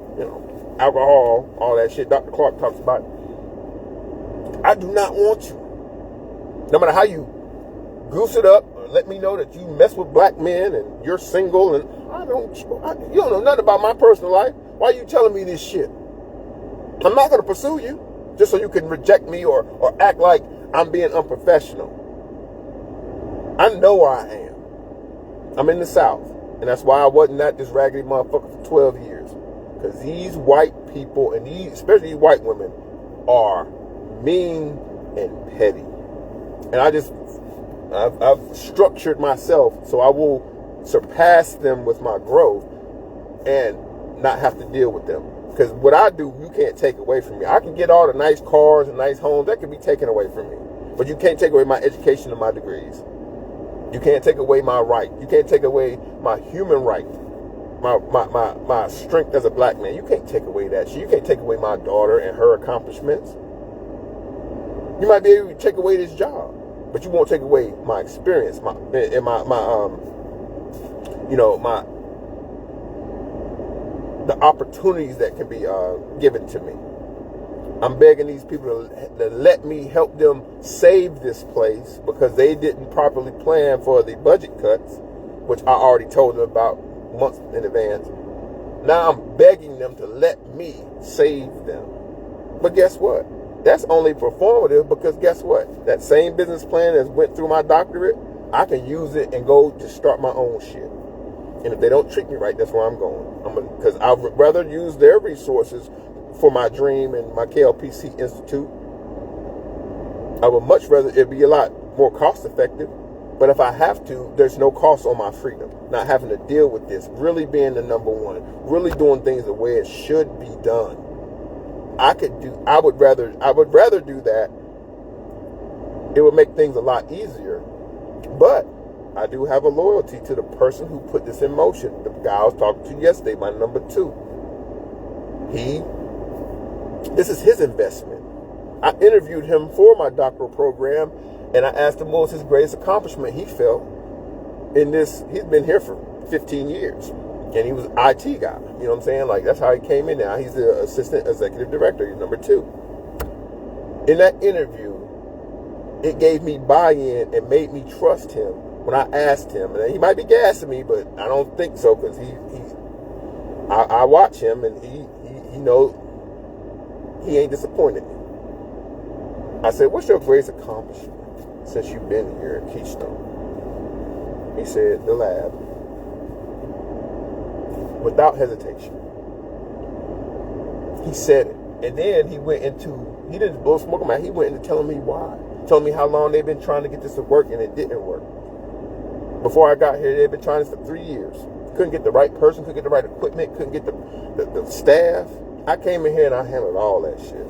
alcohol, all that shit Dr. Clark talks about. I do not want you. No matter how you goose it up, or let me know that you mess with black men and you're single and you don't know nothing about my personal life. Why are you telling me this shit? I'm not going to pursue you just so you can reject me or act like I'm being unprofessional. I know where I am. I'm in the South. And that's why I wasn't at this raggedy motherfucker for 12 years. Because these white people, and especially these white women, are mean and petty. And I've structured myself so I will surpass them with my growth and not have to deal with them. Because what I do, you can't take away from me. I can get all the nice cars and nice homes. That can be taken away from me. But you can't take away my education and my degrees. You can't take away my right. You can't take away my human right. My strength as a black man. You can't take away that shit. You can't take away my daughter and her accomplishments. You might be able to take away this job, but you won't take away my experience, the opportunities that can be given to me. I'm begging these people to let me help them save this place because they didn't properly plan for the budget cuts, which I already told them about months in advance. Now I'm begging them to let me save them. But guess what? That's only performative because guess what? That same business plan that went through my doctorate, I can use it and go to start my own shit. And if they don't treat me right, that's where I'm going. Because I would rather use their resources for my dream and my KLPC Institute. I would much rather it be a lot more cost effective. But if I have to, there's no cost on my freedom. Not having to deal with this, really being the number one, really doing things the way it should be done. I would rather do that. It would make things a lot easier. But I do have a loyalty to the person who put this in motion. The guy I was talking to yesterday, my number 2. This is his investment. I interviewed him for my doctoral program, and I asked him what was his greatest accomplishment he felt in this. He's been here for 15 years, and he was an IT guy. You know what I'm saying? Like, that's how he came in now. He's the assistant executive director. He's number 2. In that interview, it gave me buy-in and made me trust him when I asked him. And he might be gassing me, but I don't think so because I watch him, and he knows he ain't disappointed me. I said, what's your greatest accomplishment since you've been here at Keystone? He said, the lab. Without hesitation. He said it. And then he didn't blow smoke on my, he went into telling me why. Telling me how long they've been trying to get this to work, and it didn't work. Before I got here, they've been trying this for 3 years. Couldn't get the right person, couldn't get the right equipment, couldn't get the staff. I came in here and I handled all that shit.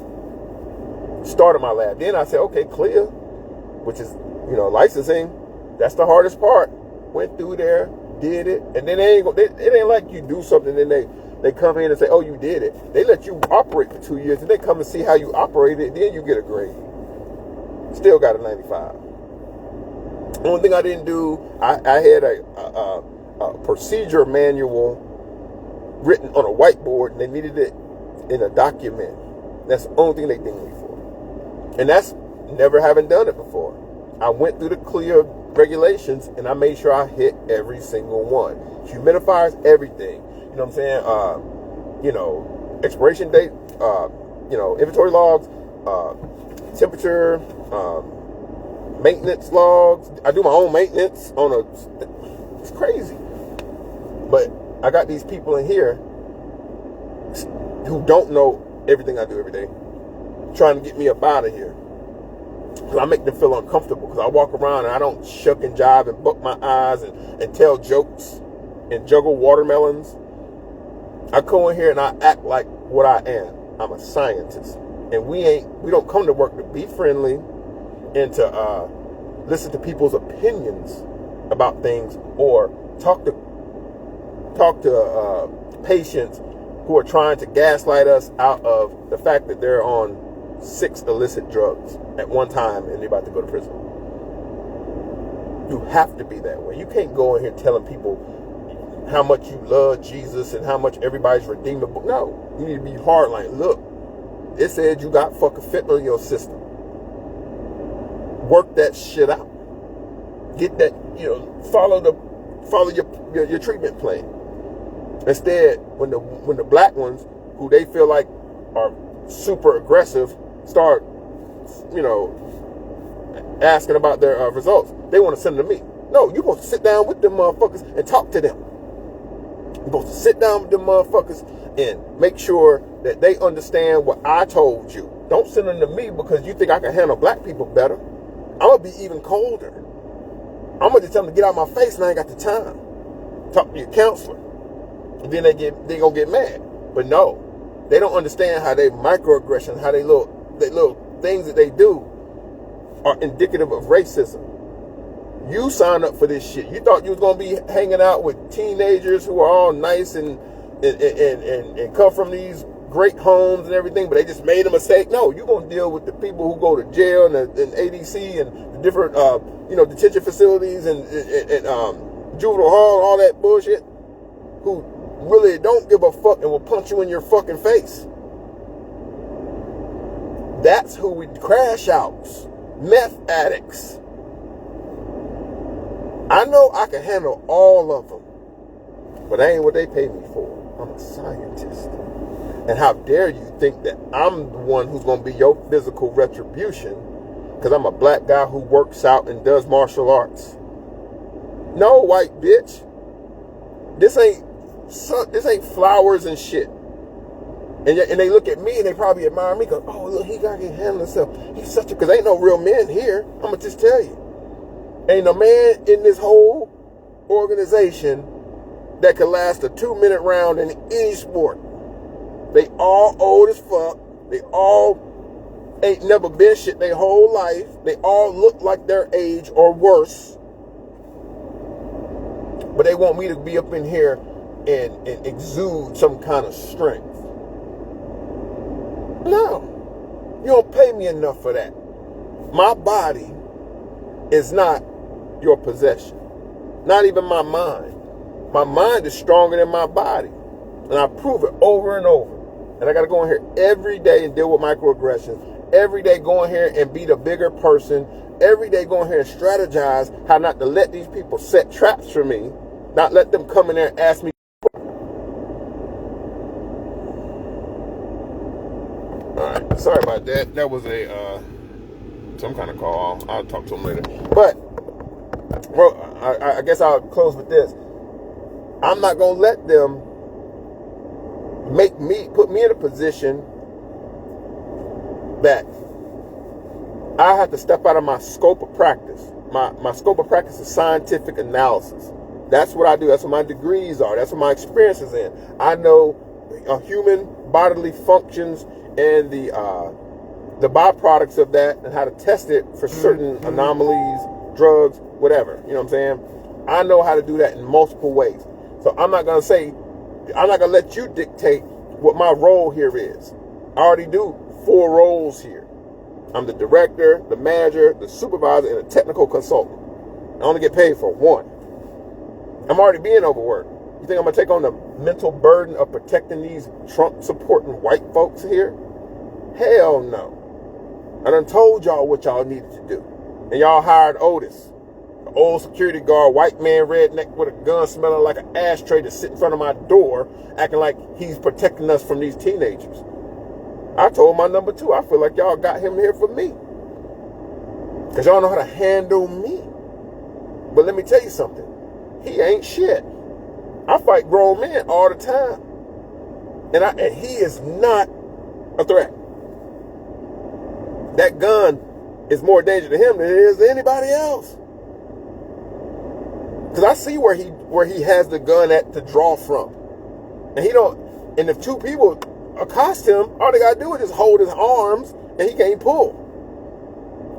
Started my lab. Then I said, okay, clear, which is, licensing. That's the hardest part. Went through there, did it, and then it ain't like you do something and then they come in and say, oh, you did it. They let you operate for 2 years, and they come and see how you operate it, then you get a grade. Still got a 95. Only thing I didn't do, I had a procedure manual written on a whiteboard, and they needed it in a document. That's the only thing they dinged me for. And that's never having done it before. I went through the clear regulations, and I made sure I hit every single one. Humidifiers, everything. You know what I'm saying? Expiration date, inventory logs, temperature, maintenance logs. I do my own maintenance it's crazy. But I got these people in here who don't know everything I do every day, trying to get me up out of here. Because I make them feel uncomfortable. Because I walk around and I don't shuck and jive and buck my eyes and tell jokes and juggle watermelons. I come in here and I act like what I am. I'm a scientist. And we don't come to work to be friendly and to listen to people's opinions about things or talk to patients who are trying to gaslight us out of the fact that they're on 6 illicit drugs at one time and they're about to go to prison. You have to be that way. You can't go in here telling people how much you love Jesus and how much everybody's redeemable. No, you need to be hard like, look, it said you got fucking fentanyl in your system. Work that shit out. Get that, follow your treatment plan. Instead, when the black ones who they feel like are super aggressive start, asking about their results, they want to send them to me. No, you're supposed to sit down with them motherfuckers and talk to them. You're supposed to sit down with them motherfuckers and make sure that they understand what I told you. Don't send them to me because you think I can handle black people better. I'm going to be even colder. I'm going to just tell them to get out of my face and I ain't got the time. Talk to your counselor. And then they going to get mad. But no, they don't understand how they microaggression, how they little things that they do are indicative of racism. You signed up for this shit. You thought you was going to be hanging out with teenagers who are all nice and come from these great homes and everything, but they just made a mistake. No, you're going to deal with the people who go to jail and ADC and the different, detention facilities and juvenile hall and all that bullshit, who really don't give a fuck and will punch you in your fucking face. That's who we crash outs, meth addicts. I know I can handle all of them, but that ain't what they pay me for. I'm a scientist. And how dare you think that I'm the one who's going to be your physical retribution because I'm a black guy who works out and does martial arts. No, white bitch. This ain't flowers and shit. And they look at me and they probably admire me because, oh, look, he got to handle himself. He's such a, because ain't no real men here. I'm going to just tell you. Ain't no man in this whole organization that could last a 2-minute round in any sport. They all old as fuck. They all ain't never been shit their whole life. They all look like their age or worse. But they want me to be up in here and exude some kind of strength. No. You don't pay me enough for that. My body is not your possession. Not even my mind. My mind is stronger than my body. And I prove it over and over. And I got to go in here every day and deal with microaggressions. Every day go in here and be the bigger person. Every day go in here and strategize how not to let these people set traps for me. Not let them come in there and ask me. Alright, sorry about that. That was a some kind of call. I'll talk to them later. But, well, I guess I'll close with this. I'm not going to let them put me in a position that I have to step out of my scope of practice. My scope of practice is scientific analysis. That's what I do. That's what my degrees are. That's what my experience is in. I know human bodily functions and the byproducts of that and how to test it for certain anomalies, drugs, whatever. You know what I'm saying? I know how to do that in multiple ways. So I'm not going to let you dictate what my role here is. I already do 4 roles here. I'm the director, the manager, the supervisor, and a technical consultant. I only get paid for 1. I'm already being overworked. You think I'm going to take on the mental burden of protecting these Trump-supporting white folks here? Hell no. I done told y'all what y'all needed to do. And y'all hired Otis. Old security guard, white man, redneck with a gun smelling like an ashtray to sit in front of my door, acting like he's protecting us from these teenagers. I told my number 2, I feel like y'all got him here for me. Because y'all know how to handle me. But let me tell you something. He ain't shit. I fight grown men all the time. And he is not a threat. That gun is more danger to him than it is to anybody else. Because I see where he has the gun at to draw from. And and if 2 people accost him, all they gotta do is just hold his arms and he can't pull.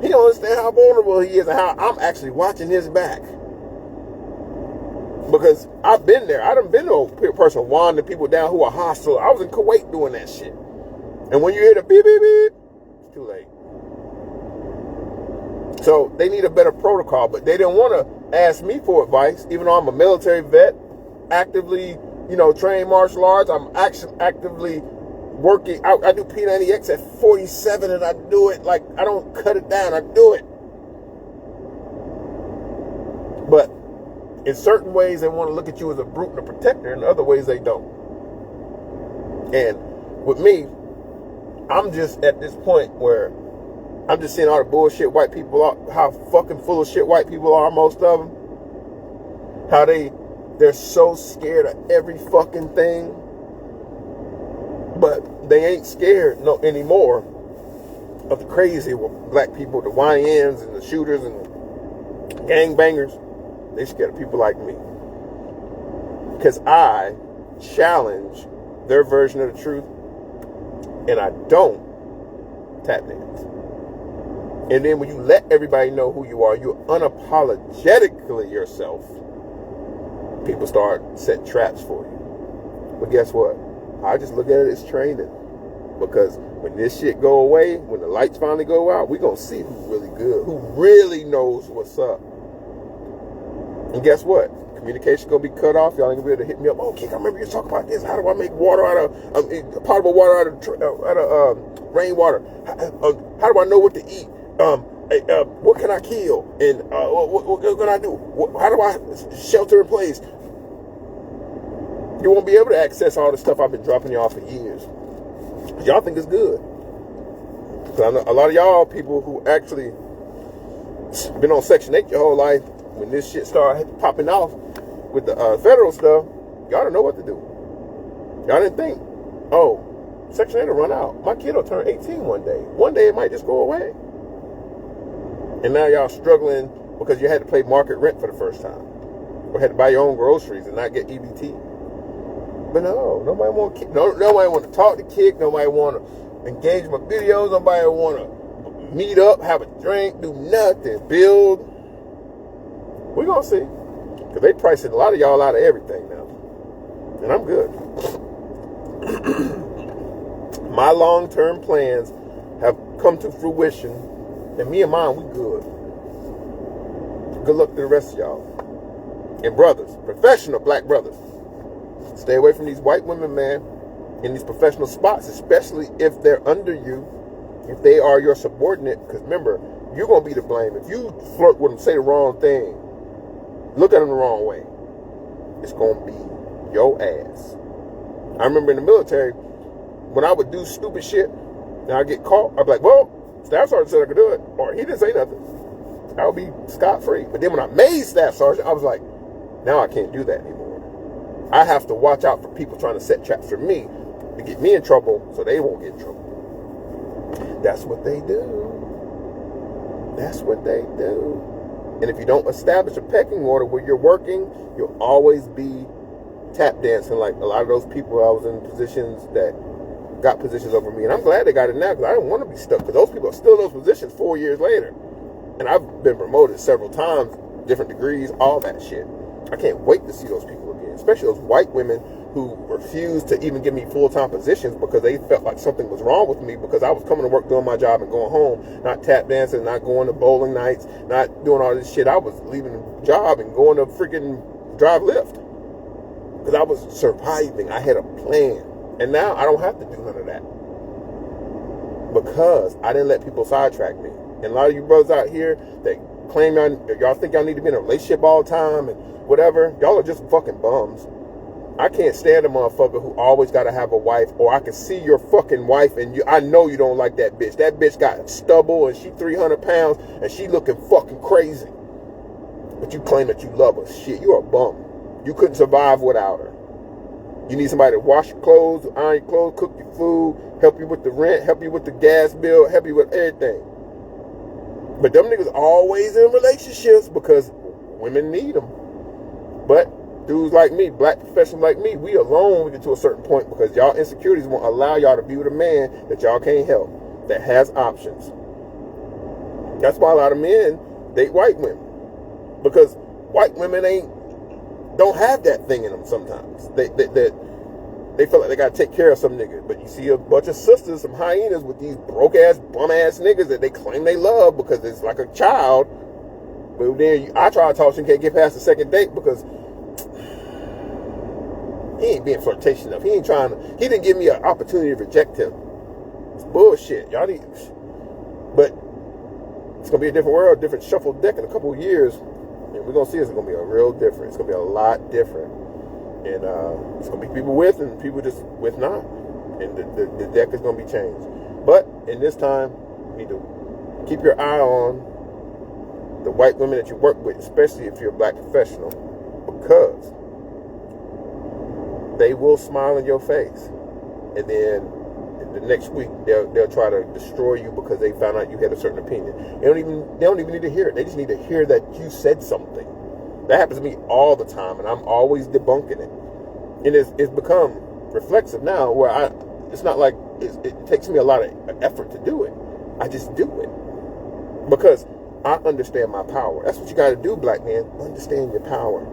He don't understand how vulnerable he is and how I'm actually watching his back. Because I've been there. I done been to a person wanding people down who are hostile. I was in Kuwait doing that shit. And when you hear the beep, beep, beep, it's too late. So they need a better protocol, but they didn't want to ask me for advice, even though I'm a military vet, actively, trained martial arts. I'm actually actively working. I do P90X at 47 and I do it like, I don't cut it down. I do it. But in certain ways, they want to look at you as a brute and a protector. In other ways, they don't. And with me, I'm just at this point where I'm just seeing all the bullshit white people are, how fucking full of shit white people are, most of them. How they're so scared of every fucking thing. But they ain't scared anymore of the crazy black people, the YNs and the shooters and gangbangers. They scared of people like me. Because I challenge their version of the truth and I don't tap dance. And then when you let everybody know who you are, you're unapologetically yourself, people start setting traps for you. But guess what? I just look at it as training. Because when this shit go away, when the lights finally go out, we're going to see who's really good, who really knows what's up. And guess what? Communication gonna be cut off. Y'all ain't gonna be able to hit me up. Oh, Kick, I remember you talking about this. How do I make water out of potable water out of rainwater? How do I know what to eat? What can I kill? And what can I do? How do I shelter in place? You won't be able to access all the stuff I've been dropping y'all for years. Y'all think it's good. Because I know a lot of y'all people who actually been on Section 8 your whole life, when this shit started popping off with the federal stuff, y'all don't know what to do. Y'all didn't think, oh, Section 8 will run out. My kid will turn 18 one day. One day it might just go away. And now y'all struggling because you had to pay market rent for the first time. Or had to buy your own groceries and not get EBT. But no, nobody want to talk to Kick. Nobody want to engage my videos. Nobody want to meet up, have a drink, do nothing, build. We're going to see. Because they pricing a lot of y'all out of everything now. And I'm good. My long-term plans have come to fruition. And me and mine, we good. Good luck to the rest of y'all. And brothers, professional black brothers. Stay away from these white women, man, in these professional spots, especially if they're under you, if they are your subordinate. Because remember, you're going to be to blame. If you flirt with them, say the wrong thing, look at them the wrong way, it's going to be your ass. I remember in the military, when I would do stupid shit and I get caught, I'd be like, well, Staff Sergeant said I could do it. Or he didn't say nothing. I would be scot-free. But then when I made Staff Sergeant, I was like, now I can't do that anymore. I have to watch out for people trying to set traps for me to get me in trouble so they won't get in trouble. That's what they do. That's what they do. And if you don't establish a pecking order where you're working, you'll always be tap dancing like a lot of those people I was in positions that got positions over me. And I'm glad they got it now because I didn't want to be stuck. Because those people are still in those positions 4 years later. And I've been promoted several times, different degrees, all that shit. I can't wait to see those people again, especially those white women who refused to even give me full-time positions because they felt like something was wrong with me because I was coming to work doing my job and going home, not tap dancing, not going to bowling nights, not doing all this shit. I was leaving the job and going to freaking drive Lyft because I was surviving. I had a plan. And now I don't have to do none of that because I didn't let people sidetrack me. And a lot of you brothers out here that claim y'all think y'all need to be in a relationship all the time and whatever, y'all are just fucking bums. I can't stand a motherfucker who always got to have a wife, or I can see your fucking wife and I know you don't like that bitch. That bitch got stubble and she 300 pounds and she looking fucking crazy. But you claim that you love her. Shit, you're a bum. You couldn't survive without her. You need somebody to wash your clothes, iron your clothes, cook your food, help you with the rent, help you with the gas bill, help you with everything. But them niggas always in relationships because women need them. But dudes like me, black professionals like me, we alone when we get to a certain point because y'all insecurities won't allow y'all to be with a man that y'all can't help, that has options. That's why a lot of men date white women. Because white women don't have that thing in them sometimes. They feel like they gotta take care of some nigga. But you see a bunch of sisters, some hyenas with these broke ass, bum ass niggas that they claim they love because it's like a child. But then I try to talk to him, can't get past the second date because he ain't being flirtatious enough. He didn't give me an opportunity to reject him. It's bullshit. Y'all need, but it's gonna be a different world, different shuffle deck in a couple of years. And we're gonna see it's gonna be a real different. It's gonna be a lot different. And it's gonna be people with and people just with not. And the deck is gonna be changed. But in this time, you need to keep your eye on the white women that you work with, especially if you're a black professional, because they will smile in your face, and then the next week they'll try to destroy you because they found out you had a certain opinion. They don't even need to hear it. They just need to hear that you said something. That happens to me all the time, and I'm always debunking it. And it's become reflexive now, where it's not like it takes me a lot of effort to do it. I just do it because I understand my power. That's what you got to do, black man. Understand your power.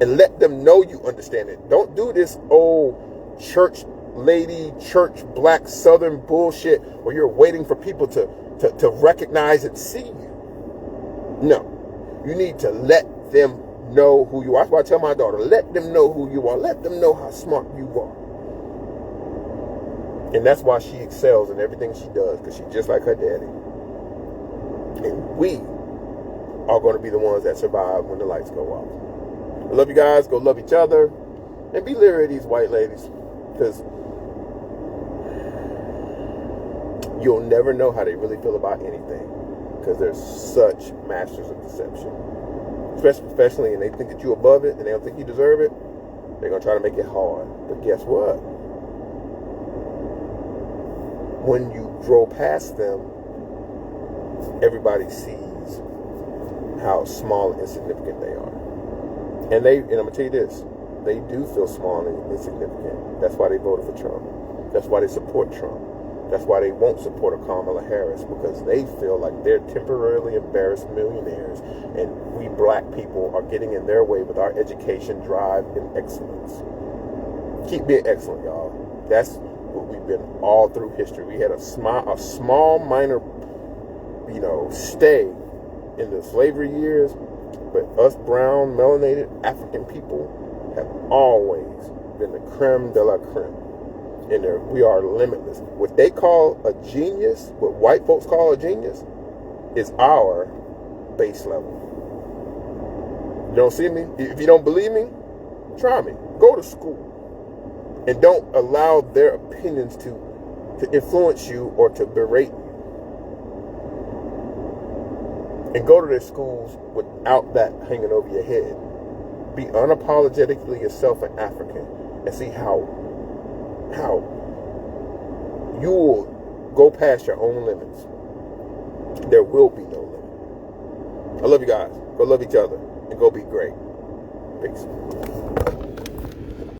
And let them know you understand it. Don't do this old church lady, church black southern bullshit where you're waiting for people to recognize and see you. No. You need to let them know who you are. That's why I tell my daughter, let them know who you are. Let them know how smart you are. And that's why she excels in everything she does, because she's just like her daddy. And we are going to be the ones that survive when the lights go off. I love you guys. Go love each other. And be leery of these white ladies, because you'll never know how they really feel about anything, because they're such masters of deception. Especially professionally, and they think that you're above it and they don't think you deserve it. They're going to try to make it hard. But guess what? When you grow past them, everybody sees how small and insignificant they are. And I'm going to tell you this, they do feel small and insignificant. That's why they voted for Trump. That's why they support Trump. That's why they won't support a Kamala Harris, because they feel like they're temporarily embarrassed millionaires, and we black people are getting in their way with our education, drive, and excellence. Keep being excellent, y'all. That's what we've been all through history. We had a small minor, stay in the slavery years, but us brown, melanated African people have always been the creme de la creme. And we are limitless. What they call a genius, what white folks call a genius, is our base level. You don't see me? If you don't believe me, try me. Go to school. And don't allow their opinions to influence you or to berate you. And go to their schools without that hanging over your head. Be unapologetically yourself an African, and see how you will go past your own limits. There will be no limit. I love you guys. Go love each other and go be great. Peace.